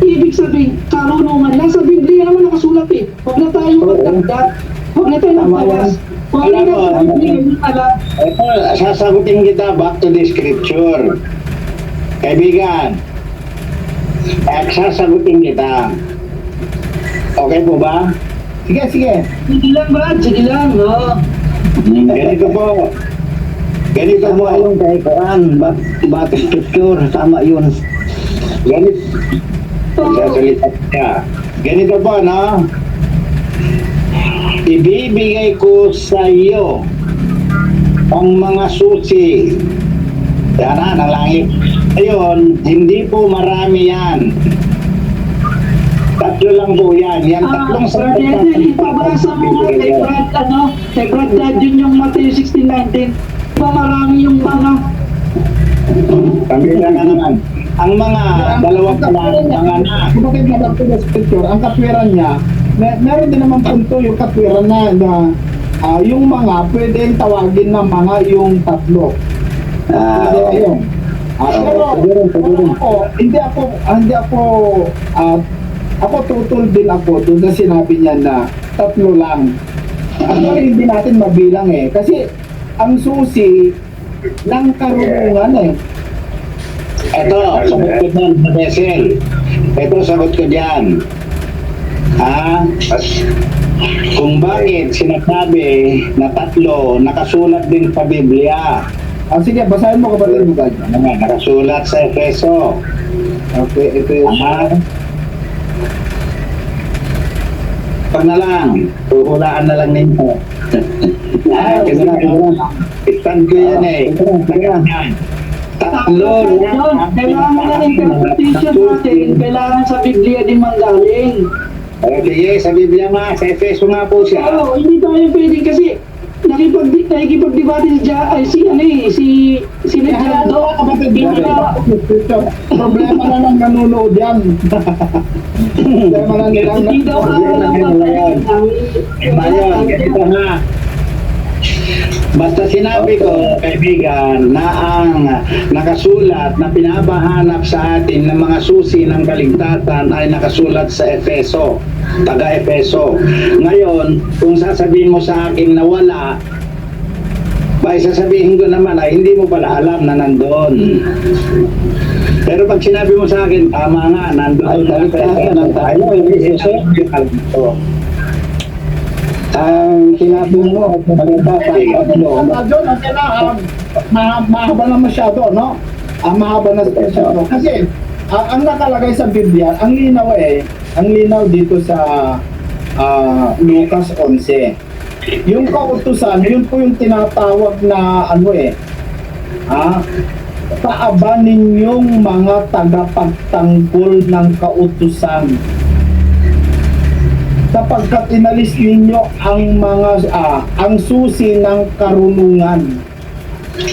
ibig sabihin, karunungan. Nasa Biblia naman nakasulat Huwag na tayo magdagdag. Huwag na tayo magbawas. Huwag na tayo magdagdag. Ito, sasagutin kita back to the scripture. Kaibigan, sasagutin kita. Okay po ba? Sige, sige. Sige lang, Brad. Sige lang. Ganito po. Ganito po yung kay Quran. Back to scripture. Tama yun. Ganito. Sasalita siya. Ganito po, no? Ibibigay ko sa iyo ang mga susi. Yan na, ng langit. Ayun, hindi po marami yan. Tatlo lang po yan. Yan tatlong Brad, ipabasa mo nga kay Brad, kay Brad Dadyon yung Matthew 16:19. Pa marami yung mga kami na naman. Ang mga dalawang mga na. Kapatid na back to the scripture, ang katwiran niya, meron din naman punto yung katwiran na yung mga pwedeng tawagin na mga yung tatlo. Ayun. Pero ako tutol din ako doon sa sinabi niya na tatlo lang. Ano hindi natin mabilang kasi ang susi ng karunungan Ito, sagot ko dyan sa Bessel. Ito, sagot ko dyan. Kung bakit sinasabi na tatlo, nakasulat din sa Biblia. Sige, basahin mo kapatid mo ba? Nakasulat sa Efeso. Okay, ito yung... Pag na lang, huhulaan na lang ninyo. Kasi na, stand ko yan Tatlo kailangan na interpretation natin, kailangan sa Biblia din manggaling. Okay, sa Biblia nga, sa Efeso nga po siya. Oo, hindi tayo pwede kasi nakipagdebate si Jando. Problema na lang nanonood yan. Problema na nilang Hindi daw Bayan, ganito nga. Basta sinabi ko, kaibigan, na ang nakasulat na pinapahanap sa atin ng mga susi ng kaligtasan ay nakasulat sa Efeso, taga-Efeso. Ngayon, kung sasabihin mo sa akin na wala, ay sasabihin ko naman ay hindi mo pala alam na nandoon. Pero pag sinabi mo sa akin, tama nga, nandoon sa kaligtasan tayo, hindi ito. Ang sinabi mo, mahaba na masyado, no? Mahaba na masyado. Kasi, ang nakalagay sa Biblia, ang linaw dito sa Lucas 11. Yung kautusan, yun po yung tinatawag na paabanin yung mga tagapagtanggol ng kautusan. Sapagkat inalis ninyo ang mga ang susi ng karunungan.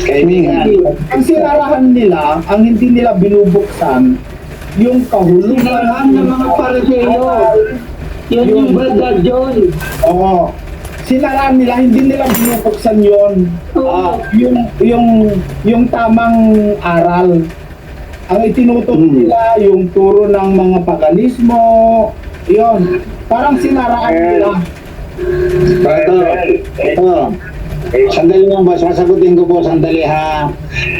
Kaibigan, Ang sinarahan nila, ang hindi nila binubuksan, yung kahulugan Sinarahan ng mga Pariseo. Yun yung Brad John. Oo. Sinarahan nila, hindi nila binubuksan yon. Yung tamang aral. Ang itinuturo nila, yung turo ng mga paganismo, yon. Parang sinaraan nila. Ito. Sandali lang ba, sasagutin ko po sandali ha.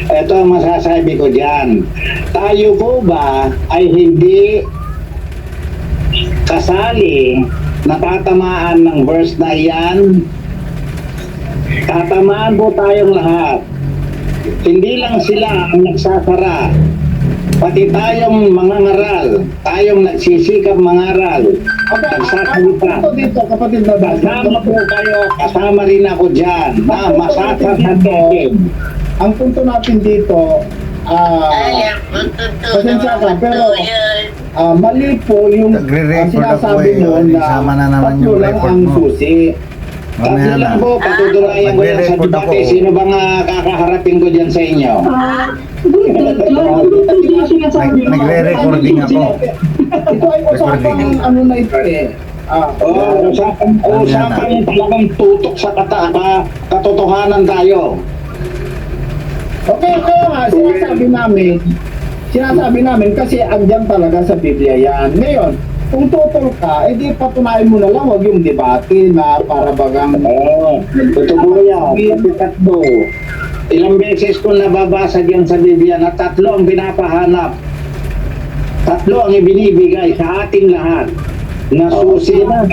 Ito ang masasabi ko dyan. Tayo po ba ay hindi kasali na tatamaan ng verse na yan? Tatamaan po tayong lahat. Hindi lang sila ang nagsasara. Pati tayong mga ngaral, tayong nagsisikap mangaral, nagsasalita. Dito, kapatid na Kasama po kayo, kasama rin ako dyan, na masasasabihin. Ang punto natin dito, pasensya ka, pero mali po yung Nagre-record ako sinasabi mo na Isama na naman tatlo yung lang record ang mo. susi. Mamaya na. lang po, patutunayan ko yan sa Magre-record debate. ako. Sino bang kakaharapin ko dyan sa inyo? Nagre-recording ako. Ito ay usapang ano na ito eh. Usapan talagang tutok sa katotohanan tayo. Okay, kaya nga, sinasabi namin kasi andyan talaga sa Biblia yan. Ngayon, kung tutol ka, edi patunayan mo na lang, wag yung debate na para bagang... Totoo yan. Tatlo. Ilang beses ko nababasa diyan sa Biblia na tatlo ang pinapahanap. Tatlo ang ibinibigay sa ating lahat. Na susi na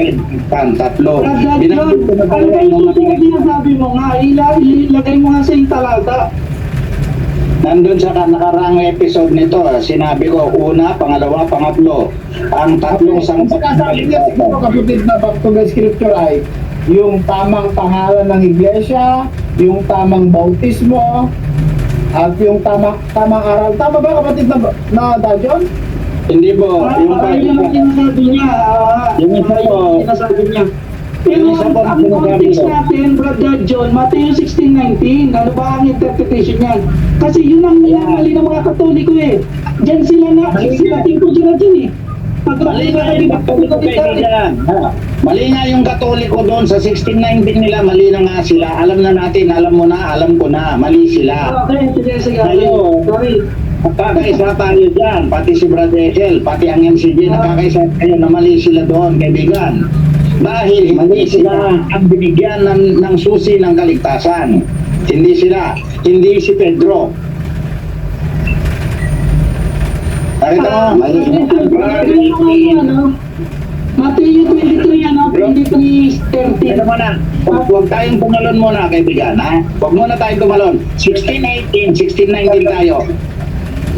tatlo. Binanggit ko na Ano talaga ba yung yung mga sinasabi mo nga? Ilagay mo nga sa yung talata. nandun sa nakaraang episode nito, sinabi ko, una, pangalawa, pangatlo. Ang tatlong Ang sinasabi niya siguro kapatid na back to the scripture ay yung tamang pangalan ng iglesia, yung tamang bautismo, at yung tamang aral. Tama ba kapatid na Dajon? Hindi po, yung Yun ang sinasabi niya. Yung isa po, Sinasabi niya. yung Pero isa po, ang sinasabi context ko. natin, Brother John, Matthew 16:19, ano ba ang interpretation niyan? Kasi yun ang mali ng mga Katoliko eh. Diyan sila tingko sila dyan eh. Mali nga yung Katoliko kaibigan. Mali nga yung Katoliko doon sa 1619 nila, mali na nga sila. Alam na natin, alam mo na, alam ko na, mali sila. Okay, sige. Tayo, Sorry. nakakaisa tayo dyan, pati si Brother Echel, pati ang MCG, nakakaisa tayo na mali sila doon, kaibigan. Dahil hindi sila ang binigyan ng susi ng kaligtasan. Hindi sila, hindi si Pedro. Nakita mo? Matthew 23, 23:13. Ano mo na, huwag tayong tumalon muna, kaibigan, ha? Huwag muna tayong tumalon. 1618, 1619 tayo.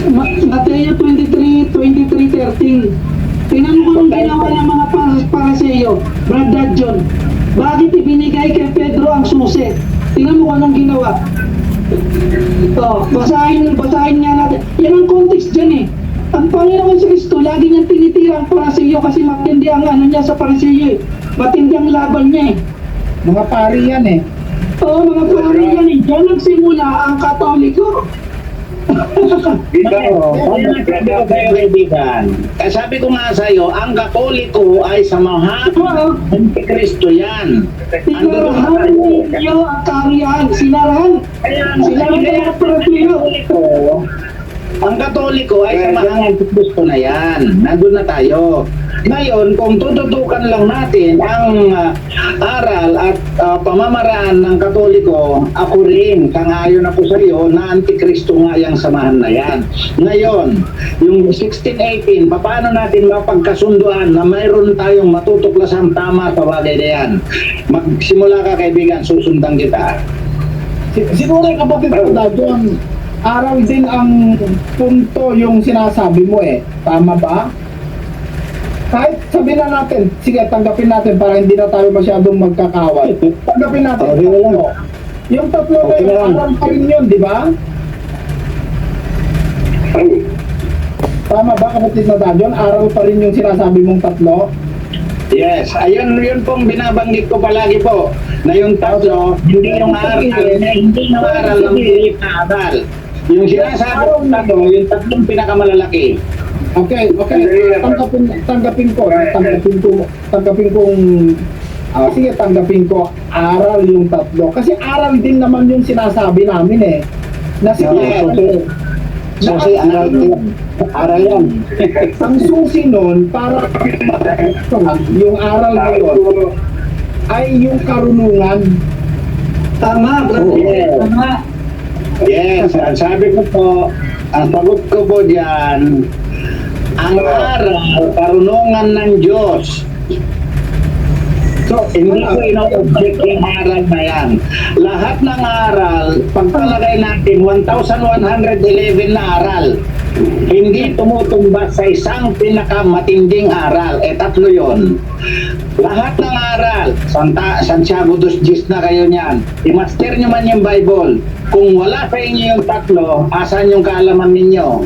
Matthew 23:13. Tingnan mo kung ginawa ng mga Pariseo, Brother John. Bakit ibinigay kay Pedro ang susi? Tingnan mo kung anong ginawa. Basahin nga natin. Yan ang context dyan eh. Ang Panginoon sa Kristo, lagi niyang tinitira ang Pariseo kasi matindi ang ano niya sa Pariseo eh. Matindi ang laban niya eh. Mga pari yan eh. Oo, mga pari yan eh. Diyan nagsimula ang Katoliko. Sabi ko nga sa iyo, ang Katoliko ay samahan ng Kristo yan. Sinarahan ninyo ang kaharian. Sinarahan ng mga Pariseo. Ang Katoliko ay samahan ng Kristo na yan. Nandun na tayo. Ngayon, kung tututukan lang natin ang aral at pamamaraan ng Katoliko, ako rin, sangayon ako sa iyo na Antikristo nga yung samahan na yan. Ngayon, yung 1618, paano natin mapagkasunduan na mayroon tayong matutuklasang tama sa bagay na yan? Magsimula ka, kaibigan, susundan kita. Siguro kapatid ko Dajon, aral din ang punto yung sinasabi mo eh. Tama ba? Kahit sabihin na natin, sige, tanggapin natin para hindi na tayo masyadong magkakaway. Tanggapin natin. Okay na lang. Yung tatlo na Okay yung na lang. aral pa rin yun, di ba? Tama ba kapatid na Dajon? Aral pa rin yung sinasabi mong tatlo? Yes, ayun yun pong binabanggit ko palagi po na yung tatlo, hindi yung aral, hindi yung aral ng pilit na aral. Yung sinasabi ko tatlo, yung tatlong pinakamalalaki. Okay. Tanggapin ko aral yung tatlo. Kasi aral din naman yung sinasabi namin eh. Na sige, Susi, aral yan. ang susi nun para yung aral na yun ay yung karunungan. Tama, Brother. Yes. Tama. Yes, ang sabi ko po, ang sagot ko po dyan, ang aral, karunungan ng Diyos. So, hindi ko ino-object yung aral na yan. Lahat ng aral, pagpalagay natin, 1,111 na aral, hindi tumutumbas sa isang pinakamatinding aral. Tatlo yon. Lahat ng aral, Santiago 2:10 na kayo niyan. I-master nyo man yung Bible. Kung wala sa inyo yung tatlo, asan yung kaalaman ninyo?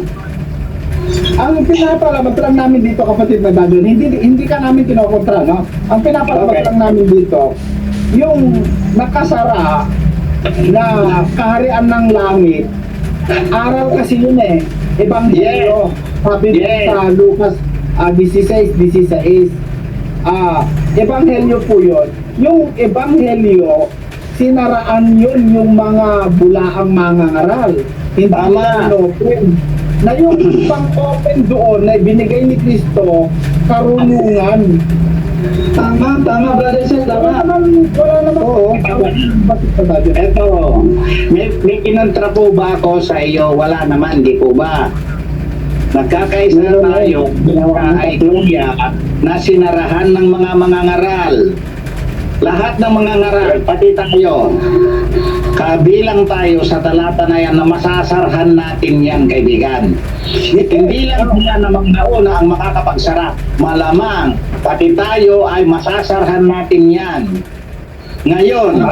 Ang pinapalamat lang namin dito kapatid na Dajon, hindi ka namin kinokontra, no? Ang pinapalamat lang namin dito, yung nakasara na kaharian ng langit, aral kasi yun eh. Ebanghelyo. Sabi Yes. sa Lucas 16:16. Ebanghelyo po yun. Yung ebanghelyo, sinaraan yun yung mga bulaang mangangaral. Hindi Tama. open. Na yung pang-open doon na binigay ni Kristo, karunungan. Tama, Brother Sel, Wala tama. naman. Oo. Bakit pa tayo? Eto, may kinontra po ba ako sa iyo? Wala naman, di po ba? Nagkakaisa tayo ay Gloria na sinarahan ng mga mangangaral. Lahat ng mga ngaral, pati tayo, kabilang tayo sa talata na yan na masasarhan natin yan, kaibigan. Hindi lang sila na magnauna ang makakapagsara. Malamang, pati tayo ay masasarhan natin yan. Ngayon,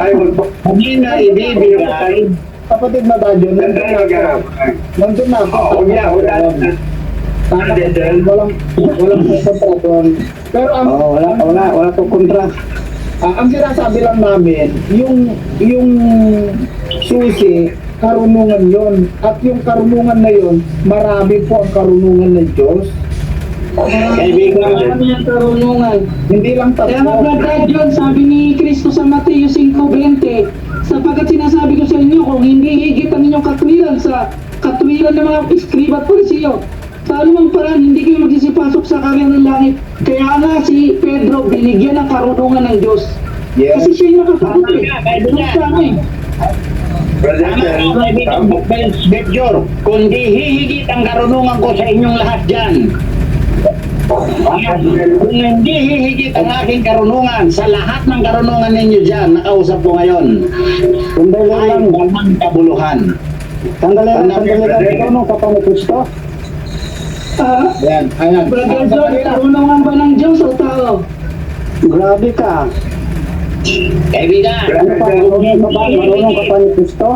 hindi na ibibigay. Kapatid na tayo, nandun na ako. Tama, walang kontra doon. Pero Wala to kontra. ang sinasabi lang namin, yung susi, karunungan yon. At yung karunungan na yon, marami po ang karunungan ng Diyos. Kaibigan, Marami ang karunungan. Hindi lang Kaya nga, tatlo. Brother John, sabi ni Kristo sa Mateo 5:20, sapagkat sinasabi ko sa inyo, kung hindi higit ang inyong katwiran sa katwiran ng mga iskriba at parisiyo, sa anumang paraan, hindi kayo magsisipasok sa karyan ng langit. Kaya nga si Pedro binigyan ng karunungan ng Diyos. Yes. Kasi siya yung nakasagot eh. Doon sa ano eh. Bedjor, kundi hihigit ang karunungan ko sa inyong lahat dyan. Kung hindi hihigit ang aking karunungan sa lahat ng karunungan ninyo dyan, nakausap ko ngayon, ay walang kabuluhan. Sandali lang. Karunong ka pa ni Kristo? Ayan, ayan. Brother John, karunungan ba ng Diyos o tao? Grabe ka. Kaibigan, Marunong ka pa ni Kristo?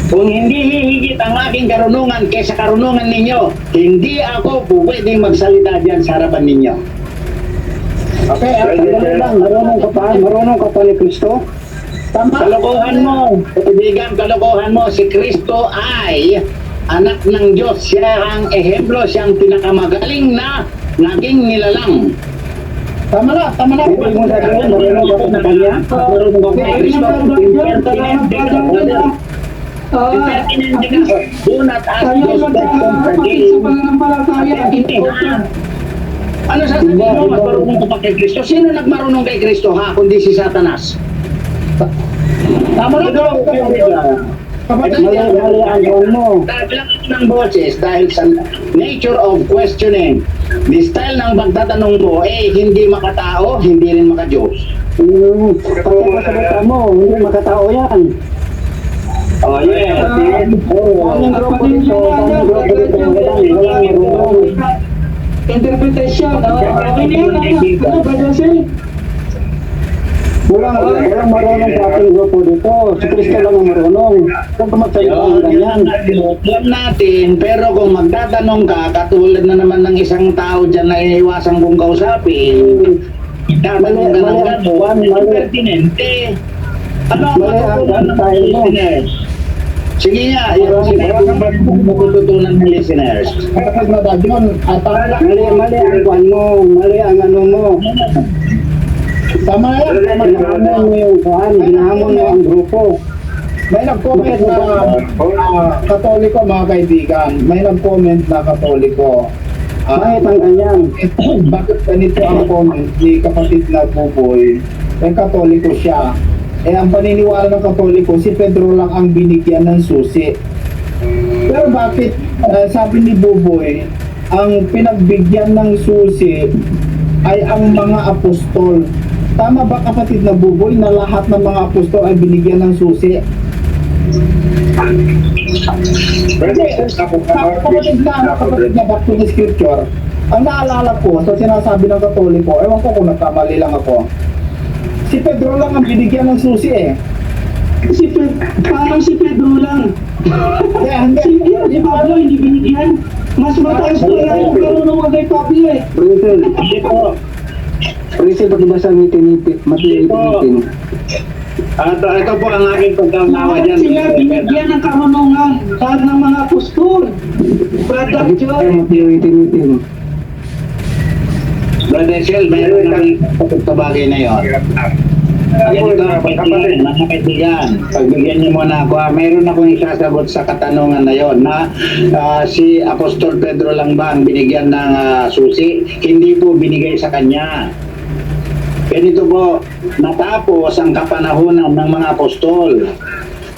kung hindi hihigit ang aking karunungan kaysa karunungan ninyo, hindi ako pwedeng magsalita dyan sa harapan ninyo. Okay, Sandali lang. Marunong ka pa ni Kristo? Kalokohan mo, kaibigan, kalokohan mo, si Kristo ay anak ng Diyos. Siya ang ehemplo, siya ang pinakamagaling na naging nilalang. tama na. Ibig mo sabihin, marunong ka pa sa kanya? Marunong ako kay Kristo. Do not ask Tayo those questions magkakapatid sa again. pananampalataya. Ano sasabihin mo, mas marunong ka pa kay Kristo? Sino nagmarunong kay Kristo ha, kundi si Satanas? Tama na. Kapatid, Mali ang buwan mo. Bilang ng boses dahil sa nature of questioning, the style ng pagtatanong mo, hindi makatao, hindi rin makadiyos. Pati pa salita mo, hindi makatao yan. Oh, yeah. Aming grupo dito, walang marunong. Interpretation. Okay na yun. Ano, Brother Sel? Walang marunong sa ating grupo dito. Si Kristo lang ang marunong. Kung magsalita ng ganyan. Alam natin, pero kung magtatanong ka, katulad na naman ng isang tao dyan na iniiwasan kong kausapin, tatanong ka ng gano'n, impertinente. Ano ang matutunan ng listeners? Sige nga, yung sinabi ng matututunan ng listeners. kapatid na tayo, Mali ang buwan mo. Mali ang ano mo. tama yan. Hinahamon mo yung buwan. Hinahamon mo ang grupo. May nag-comment na Katoliko, mga kaibigan. May nag-comment na Katoliko. Bakit ang ganyan? Bakit ganito ang comment ni kapatid na Buboy? Katoliko siya. Ang paniniwala ng Katoliko, si Pedro lang ang binigyan ng susi. Pero bakit, sabi ni Buboy, ang pinagbigyan ng susi ay ang mga apostol? Tama ba, kapatid na Buboy, na lahat ng mga apostol ay binigyan ng susi? Kapatid na back to the scripture, ang naalala ko sa sinasabi ng Katoliko, ewan ko kung nagkamali lang ako, si Pedro lang ang binigyan ng susi eh. Parang si Pedro lang. Si Pablo hindi binigyan. Mas mataas pa lang yung karunungan kay Pablo eh. Prinsip pagbasa ng itinipit, Matthew 18:18. At ito po ang aking pagkaunawa Lahat dyan. sila binigyan ng karunungan, lahat ng mga apostol. Brother Joy, Matthew 18:18. Brother Shell, mayroon kang sa bagay na yun. Ganito, kapatid, mga kaibigan, pagbigyan niyo muna ako. Mayroon akong isasagot sa katanungan na yon na si Apostol Pedro lang ba ang binigyan ng susi? Hindi po binigay sa kanya. Ganito po, natapos ang kapanahunan ng mga apostol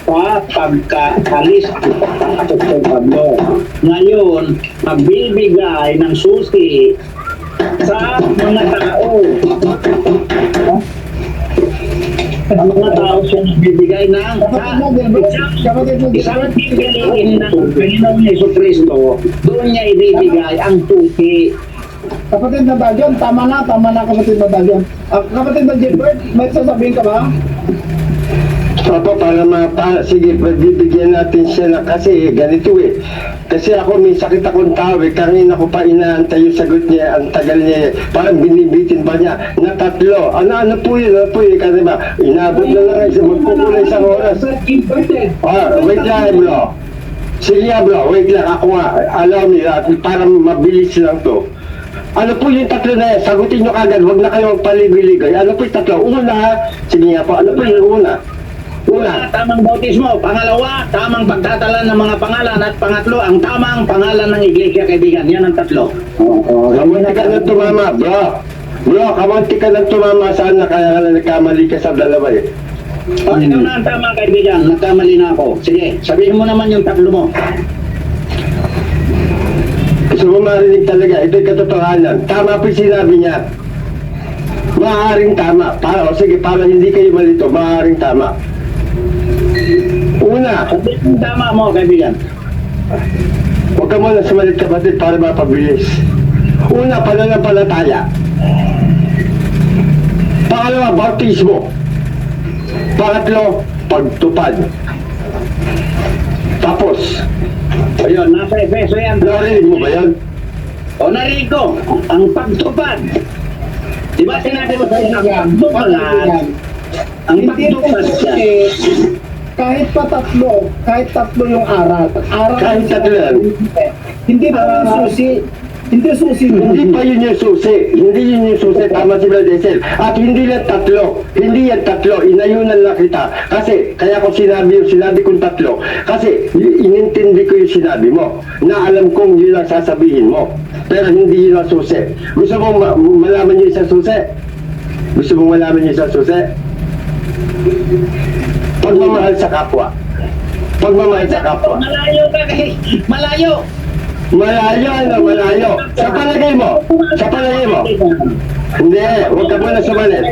sa pagkaalis ng Apostol Pablo. Ngayon, magbibigay ng susi sa mga tao. Ang mga tao siya nagbibigay ng isang pipiliin ng Panginoong Jesucristo, doon niya ibibigay ang tuki. Kapatid na Dajon, tama na kapatid na Dajon. Kapatid na Gilbert, may sasabihin ka ba? Opo, sige, bibigyan natin siya na kasi ganito eh. Kasi ako may sakit akong tao eh. Kanina ko pa inaantay yung sagot niya. Ang tagal niya eh. Parang binibitin pa niya na 3. Ano po yun? Kasi ba, inabot na lang magpukulay isang oras. Wait lang bro. Sige bro, wait lang. Ako nga, allow me, parang mabilis lang to. Ano po yung 3 na yan? Sagutin nyo kagad, huwag na kayo magpaligoy-ligoy. Ano po yung 3? Una ha? Sige nga po, ano po yung una? Una, Tamang bautismo. Pangalawa, tamang pagtatalan ng mga pangalan. At pangatlo, ang tamang pangalan ng iglesia, kaibigan. Yan ang 3. kamunti ka nang tumama, bro. Bro, kamunti ka nang tumama. Saan na kaya ka na nagkamali ka sa dalawa eh? Ikaw na ang tama, kaibigan. Nagkamali na ako. Sige, sabihin mo naman yung 3 mo. Gusto mo marinig talaga, ito'y katotohanan. Tama po yung sinabi niya. Maaaring tama. Sige, para hindi kayo malito, maaaring tama. Una, Sabihin yung tama mo, kaibigan. huwag ka muna sumalit kapatid para mapabilis. Una, pananampalataya. Pangalawa, bautismo. Pangatlo, pagtupad. Tapos, Ayun, nasa Efeso yan. narinig mo ba yan? O narinig ko, ang pagtupad. Diba sinabi mo sa iyo, ang pagtupad. Ang Hindi pagtupad siya. Kahit pa 3, kahit 3 yung aral. Kahit 3 yan. Hindi pa yung susi. Hindi susi. Hindi pa yun yung susi. Hindi yun yung susi. Tama si Brother Desel. At hindi yan 3. Hindi yan 3. Inayunan lang kita. Kasi, kaya ko sinabi kong 3. Kasi, inintindi ko yung sinabi mo. Na alam kong yun ang sasabihin mo. Pero hindi yun ang susi. Gusto mong malaman yung isang susi? Gusto mong malaman yung isang susi? Pagmamahal sa kapwa. Pagmamahal sa kapwa. Malayo ka kay... Malayo! Malayo. Sa palagay mo. Hindi, huwag ka muna sumalit.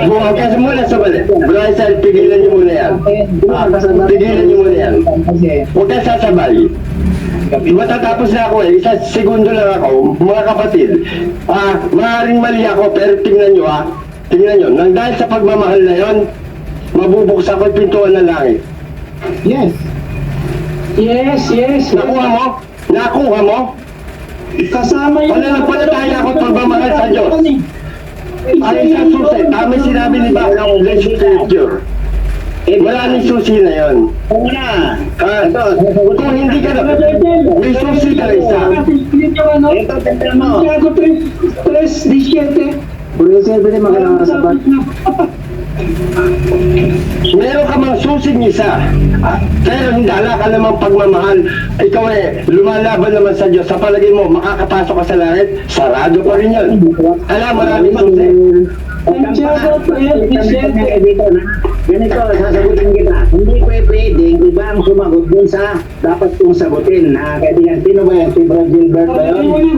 Huwag ka muna sumalit. Brother Sal, pigilan niyo muna yan. Pigilan niyo muna yan. Huwag ka sasabay. Matatapos na ako eh. 1 segundo lang ako. Mga kapatid, maaaring mali ako, pero tingnan nyo Tingnan nyo, nang dahil sa pagmamahal na yon, mabubuksan ko yung pintuan ng langit. Yes. yes. Nakuha mo? Kasama yung... Pananampalataya ako at pagmamahal sa Diyos. Ano yung susi? Tama sinabi ni Bacang English Scripture. Wala ni susi na yun. Una! Kung hindi ka na, may susi ka na isa. Ito, tignan mo. Santiago 3:17. Prinsip din magandang sabat. Meron ka mang susing isa, pero hindi ala ka namang pagmamahal. Ikaw lumalaban naman sa Diyos. Sa palagay mo, makakapasok ka sa langit, sarado pa rin yun. Alam, maraming susi. Santiago 3:17. Ganito, sasagutin kita. Hindi pwedeng iba ang sumagot dun sa dapat kong sagutin. Kaibigan, sino ba yan? Si Brad Gilbert ba yun?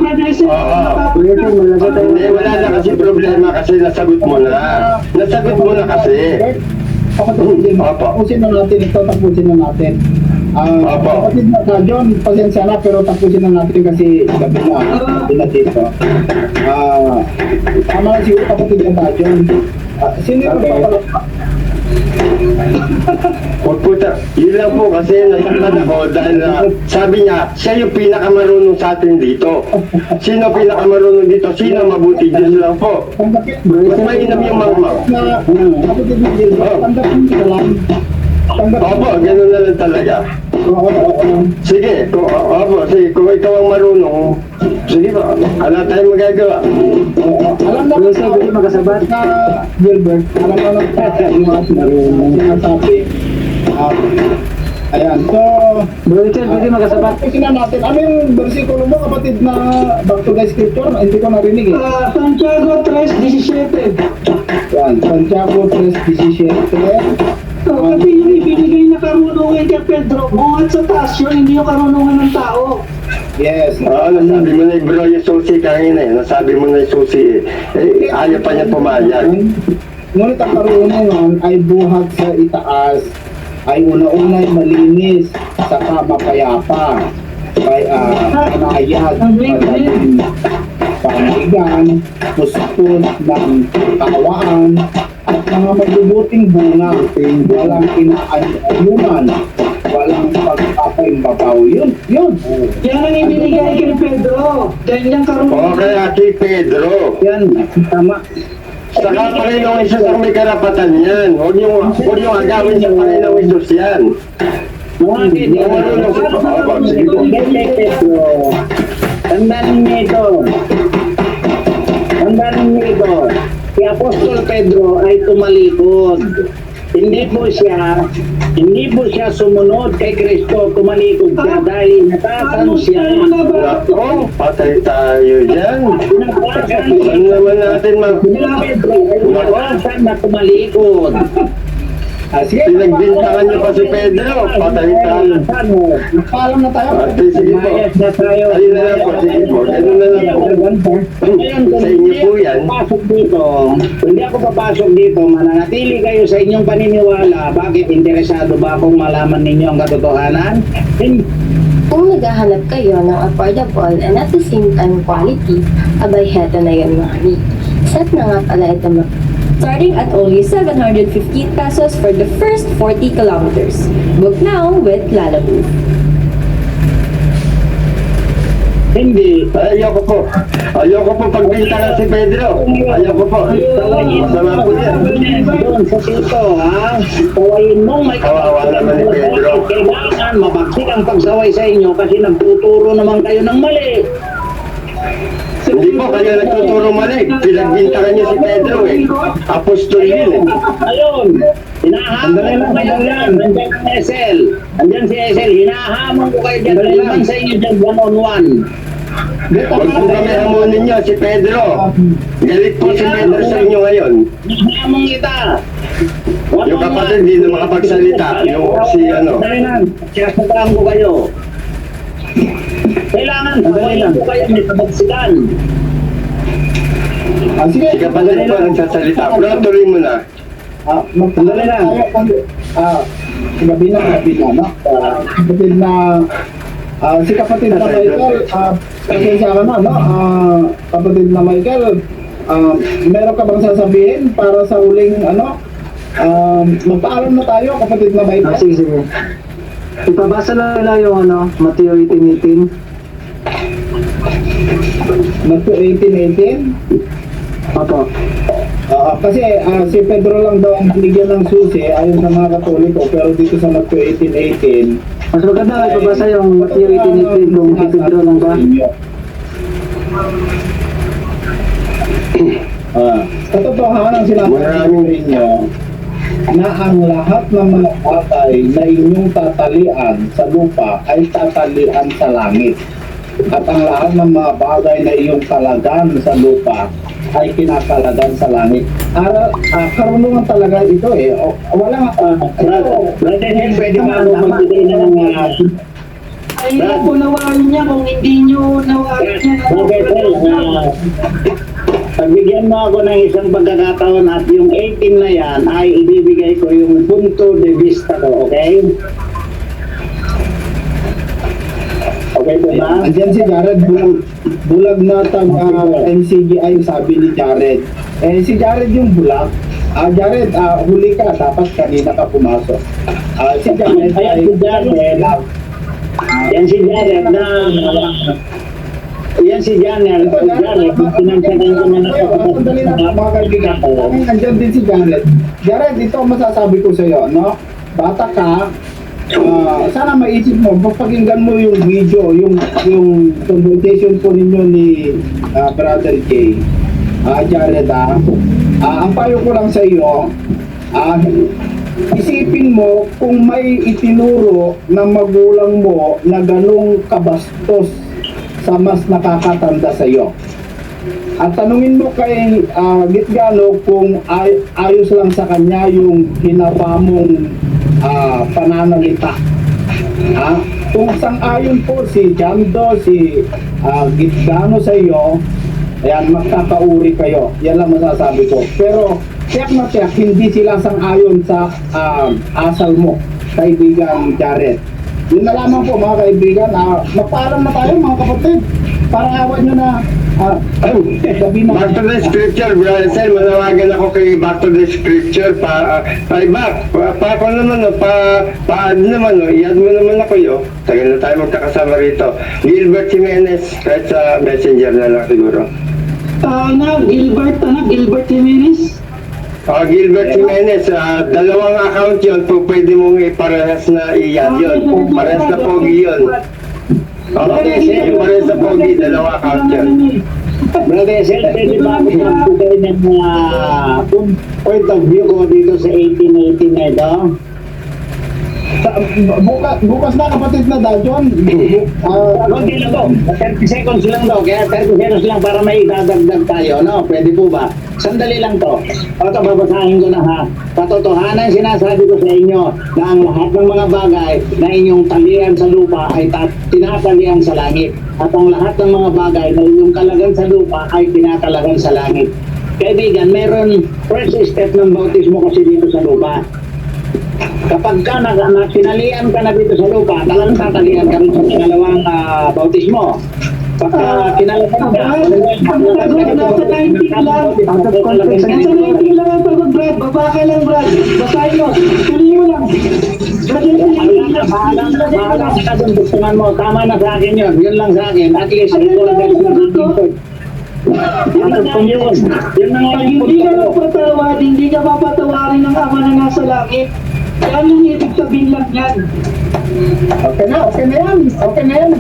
Hindi, wala na kasi problema kasi nasagot mo na. Nasagot mo na kasi. Tapusin na natin ito, tapusin na natin. Kapatid na John, pasensya na pero tapusin na natin kasi gabi na dito. Tama na siguro kapatid na John. Sino yung Huwag po yun lang po kasi nasaktan ako dahil sabi niya, siya yung pinakamarunong sa atin dito. Sino pinakamarunong dito? Sino mabuti? Diyos lang po. Mas mainam yung mangmang. Na, kapatid na Gilbert, tanggapin ka lang. Tanggapin Opo, ganun na lang talaga. Sige, kung ikaw ang marunong, sige po, ano tayong magagawa? Alam na Pero sa hindi makasabat. na Gilbert, alam mo na sinasabi. Ayan, so Bro Richard, pwede makasabat. tingnan natin, ano yung versikulo mo kapatid na back to the scripture? Hindi ko narinig eh. Santiago 3:17. Yan, Santiago 3:17. Kasi yung ibinigay na karunungan kay Pedro, buhat sa taas yun, hindi yung karunungan ng tao. Yes. Nasabi mo na bro yung susi kanina eh. Nasabi mo na yung susi eh. Ayaw pa niya pumayag. Ngunit ang karunungan ay buhat sa itaas, ay una-unay malinis, saka mapayapa, ay panayag, madaling panigan, puspos ng kawaan, at mga mabubuting bunga, walang inaanyuman, walang pagpapaimbabaw. Yun. Yan ang ibinigay kay Pedro. Yan yung karunungan. O kaya kay Pedro. Yan, tama. Saka Panginoong Isus ang may karapatan yan. Huwag yung agawin sa Panginoong Isus yan. Mga hindi. Kung marunong si Papa, sige po. Pedro, tandaan niyo ito. Tandaan niyo ito. Si Apostol Pedro ay tumalikod. Hindi po siya sumunod kay Kristo, tumalikod siya dahil natasan siya. Nako, patay tayo dyan. Ano naman natin Pedro ay natasan na tumalikod. Sige, Pinagbintangan niyo pa si Pedro. Patay tayo. nagpaalam na tayo. Ate, sige po. Mayas na tayo. Ayun na lang po, sige po. Ganun na lang po. Ngayon, kung Sa inyo po hindi yan. ako papasok dito, kung hindi ako papasok dito, mananatili kayo sa inyong paniniwala. Bakit? Interesado ba akong malaman ninyo ang katotohanan? Kung naghahanap kayo ng affordable and at the same time quality, abay heto na yun mga ni. Set na nga pala ito starting at only 715 pesos for the first 40 kilometers. Book now with Lalamove. Hindi. Ayoko po. Ayoko po pagbintangan si Pedro. Ayoko po. Masama po yan. Doon sa tito, ha? Tawayin mong may Kawawa naman ni Pedro. Kailangan mabagsik ang pagsaway sa inyo kasi nagtuturo naman kayo ng mali. Hindi po kayo nagtuturo mali. Pinagbintangan niyo si Pedro eh. Apostol yun eh. Ayun, hinahamon ko kayo dyan. Nandiyan ang SL. Nandiyan si SL. Hinahamon ko kayo dyan. Daliman sa inyo dyan, one-on-one. Huwag po kami hamunin niyo si Pedro. Galit po si Pedro sa inyo ngayon. Hinahamon kita. Yung kapatid hindi na makapagsalita. Yung si ano. Daliman, sinasataan ko kayo. Kailangan tawayin ko kayo, may pabagsikan. Sige, Si kapatid po nagsasalita. Pero tuloy mo na. magpaalam na tayo. Gabi na, no? Kapatid na, si kapatid na Michael, pasensya ka na, no? Kapatid na Michael, meron ka bang sasabihin para sa huling, magpaalam na tayo, kapatid na Michael? Sige. Ipabasa lang nila yung Matthew 18:18. Matthew 18:18? Opo. Kasi si Pedro lang daw ang binigyan ng susi ayon sa mga Katoliko, pero dito sa Matthew 18:18, Mas maganda ipabasa yung Matthew 18:18 kung si Pedro lang ba? Katotohanan sinasabi ko inyo na ang lahat ng mga bagay na inyong tatalian sa lupa ay tatalian sa langit. At ang lahat ng mga bagay na iyong kalagan sa lupa ay kinakalagan sa langit. Karunungan talaga ito eh. Walang... Brother Nel, pwede ba magbigay na ng Ay, unawain niya kung hindi nyo nawain niya. Brother Nel, pagbigyan mo ako ng isang pagkakataon at yung 18 na yan ay ibibigay ko yung punto de vista ko, okay? Okay po ba? Andiyan si Jared, bulag na tag MCGI, sabi ni Jared. Si Jared yung bulag. Jared, huli ka, dapat kanina ka pumasok. Si Jared ay... Yan si Janet na... Yan si Janet. Pinagsasabi ko na Sandali na mga kaibigan. Nandiyan din si Jared. Jared, ito ang masasabi ko sa iyo, no? Bata ka, sana maisip mo, papakinggan mo yung video, yung conversation po ninyo ni Brother Jay. Jared, ang payo ko lang sa iyo, isipin mo kung may itinuro ng magulang mo na ganong kabastos sa mas nakakatanda sa iyo. At tanungin mo kay Gitgano kung ayos lang sa kanya yung ginawa mong pananalita. Kung sang-ayon po si Jando, si Gitgano sa iyo, ayan, magkakauri kayo. Yan lang masasabi ko. Pero tiyak na tiyak, hindi sila sang-ayon sa asal mo, kaibigan Jared. Yun na lamang po mga kaibigan. Magpaalam na tayo mga kapatid. Parang awan nyo na gabi na. Back to the scripture, brother Sel, manawagan ako kay back to the scripture ako naman, pa-add naman, i-add mo naman ako yun. Tagal na tayo magkakasama rito. Gilbert Jimenez, kahit sa messenger na lang siguro. Gilbert Jimenez. Gilbert Jimenez, dalawang account yun, pwede mong iparehas na i-add yun. Parehas na pogi yun. Parehas na pogi, dalawang account yun. Brother Sel, pwede ba ako magbigay ng point of view ko dito sa 1818 na ito? Bukas na kapatid na Dajon. Hindi na to. 30 seconds lang to. Kaya 30 seconds lang para may idadagdag tayo. No? Pwede po ba? Sandali lang to. Ito, babasahin ko na ha. Katotohanan sinasabi ko sa inyo na ang lahat ng mga bagay na inyong talian sa lupa ay tinatalian sa langit. At ang lahat ng mga bagay na inyong kalagan sa lupa ay tinakalagan sa langit. Kaibigan, meron first step ng bautismo kasi dito sa lupa. Kapag ka sinalian ka na dito sa lupa, talagang tatalian ka rin sa pangalawang bautismo. Pagka kinalagan ka, Nasa 19 lang ang pagod, Brad. Baba ka lang, Brad. Basahin mo. Tuloy mo lang. bahala ka dun, gustuhan mo. Tama na sa akin yun. Yun lang sa akin. At least, Ano lang ang sagot ko? yun na nga yung Pag hindi ka magpatawad, hindi ka mapatawarin ng Ama na nasa langit. Yan ang ibig sabihin lang yan. Okay na yan. Okay na yun.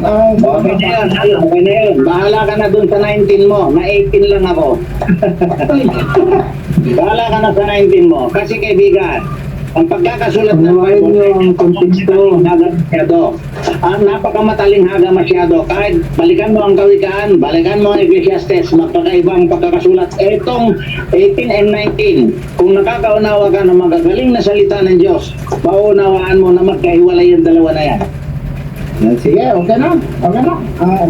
Bahala ka na dun sa 19 mo. Na 18 lang ako. Bahala ka na sa 19 mo. Kasi kaibigan, ang pagkakasulat ng Bible ang konteksto masyado. Napakamataling haga masyado. Kahit balikan mo ang Kawikaan, balikan mo ang Ecclesiastes, magkakaiba ang pagkakasulat. Etong 18 and 19, kung nakakaunawa ka ng magagaling na salita ng Diyos, maunawaan mo na magkahiwalay yung dalawa na yan. Sige, okay na.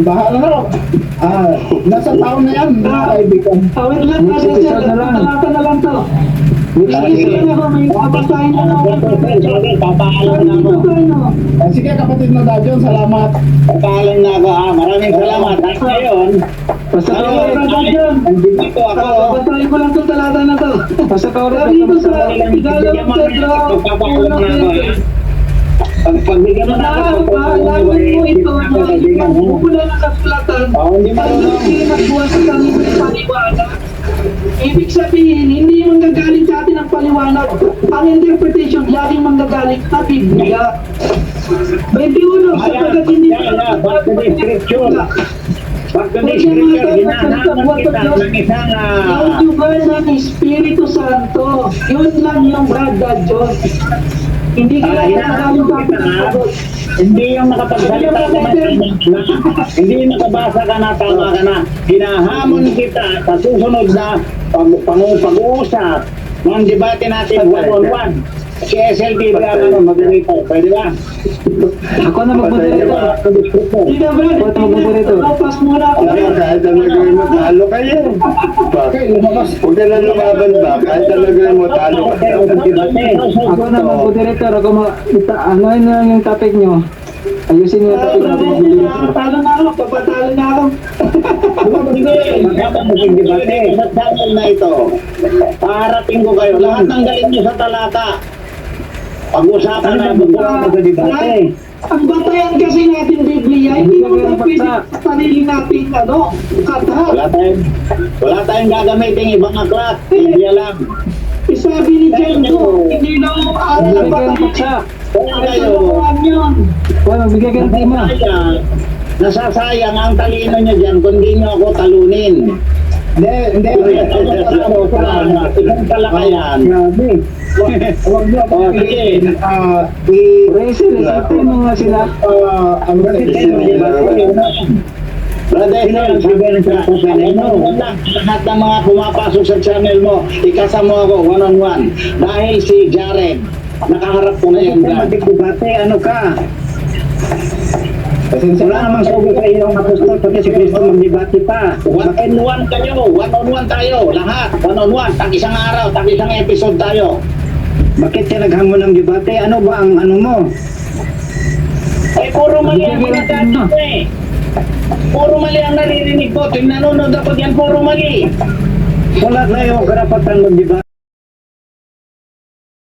Bahala na. Nasa taon na yan, mga kaibigan. Awit lang, talata na lang to. Iisip na ako, may papasahin na ako. Papaalam na ako. Sige, kapatid na Dajon, salamat. Papaalam na ako ha. Maraming salamat. At ngayon, nandito ako. Papasahin ko lang itong talata na to. Sabi ko sa Tagalog, Pedro, Papaalam na ako ha. Pagbigyan mo na ako. Paalaman mo ito na magpupula ng kasulatan. Hindi Hindi nagbuwas sa kami ng paliwanag. Ibig sabihin, hindi manggagaling sa atin ang paliwanag. Ang interpretation, laging manggagaling sa Biblia. 21, sapagkat hindi Back to the scripture. Hinahanap kita ng isang ang lugar ng Espiritu Santo. Yun lang yung Brad John. Hindi ka lang hinahanap kita hindi yung nakapagsalita ka na, hindi yung nakabasa ka na, tama ka na. Hinahamon kita sa susunod na pag-uusap ng debate natin one-on-one. Si SLB ba mag-moderator? Pwede ba? Ako na mag-moderator. Hindi na, Brad. Papas muna ako. Kahit talaga mo, talo kayo. Huwag ka na lumaban ba? Kahit talaga mo, talo kayo. Ako na mag-moderator. Ano yung topic nyo? Ayusin nyo yung topic natin. Talo na ako. Papatalo na ako. Sige, magkabang Debate. Sa channel na ito, parating ko kayo. Lahat ng galing nyo sa talata. Pag-usapan na sa debate. Ang batayan kasi natin Biblia, hindi mo na pwede sa sarili natin, kata. Wala tayong gagamitin ibang aklat. Biblia lang. Isabi ni Jendo, hindi na aral ang batayan. Kaya kayo, Wala, magbigay ka ng tema. nasasayang ang talino nyo dyan kung di nyo ako talunin. Hindi. Ibang talakayan. Grabe. Huwag niyo ako Sige. Rachel, isipin mo nga sila. ang Brother, lahat ng mga pumapasok sa channel mo, ikasama ako one-on-one. Dahil si Jared, nakaharap ko na yung Debate, ano ka? Wala namang sabi sa iyo ng apostol, pati si Kristo magdebate pa. One-on-one kayo, one-on-one tayo, lahat. One-on-one, isang araw, isang episode tayo. Bakit ka naghamon ng debate? Ano ba ang ano mo? Eh, puro mali ang pinagdaan ko eh. Puro mali ang naririnig ko. Tuwing nanonood ako diyan, puro mali. Wala tayo karapatan mag-debate.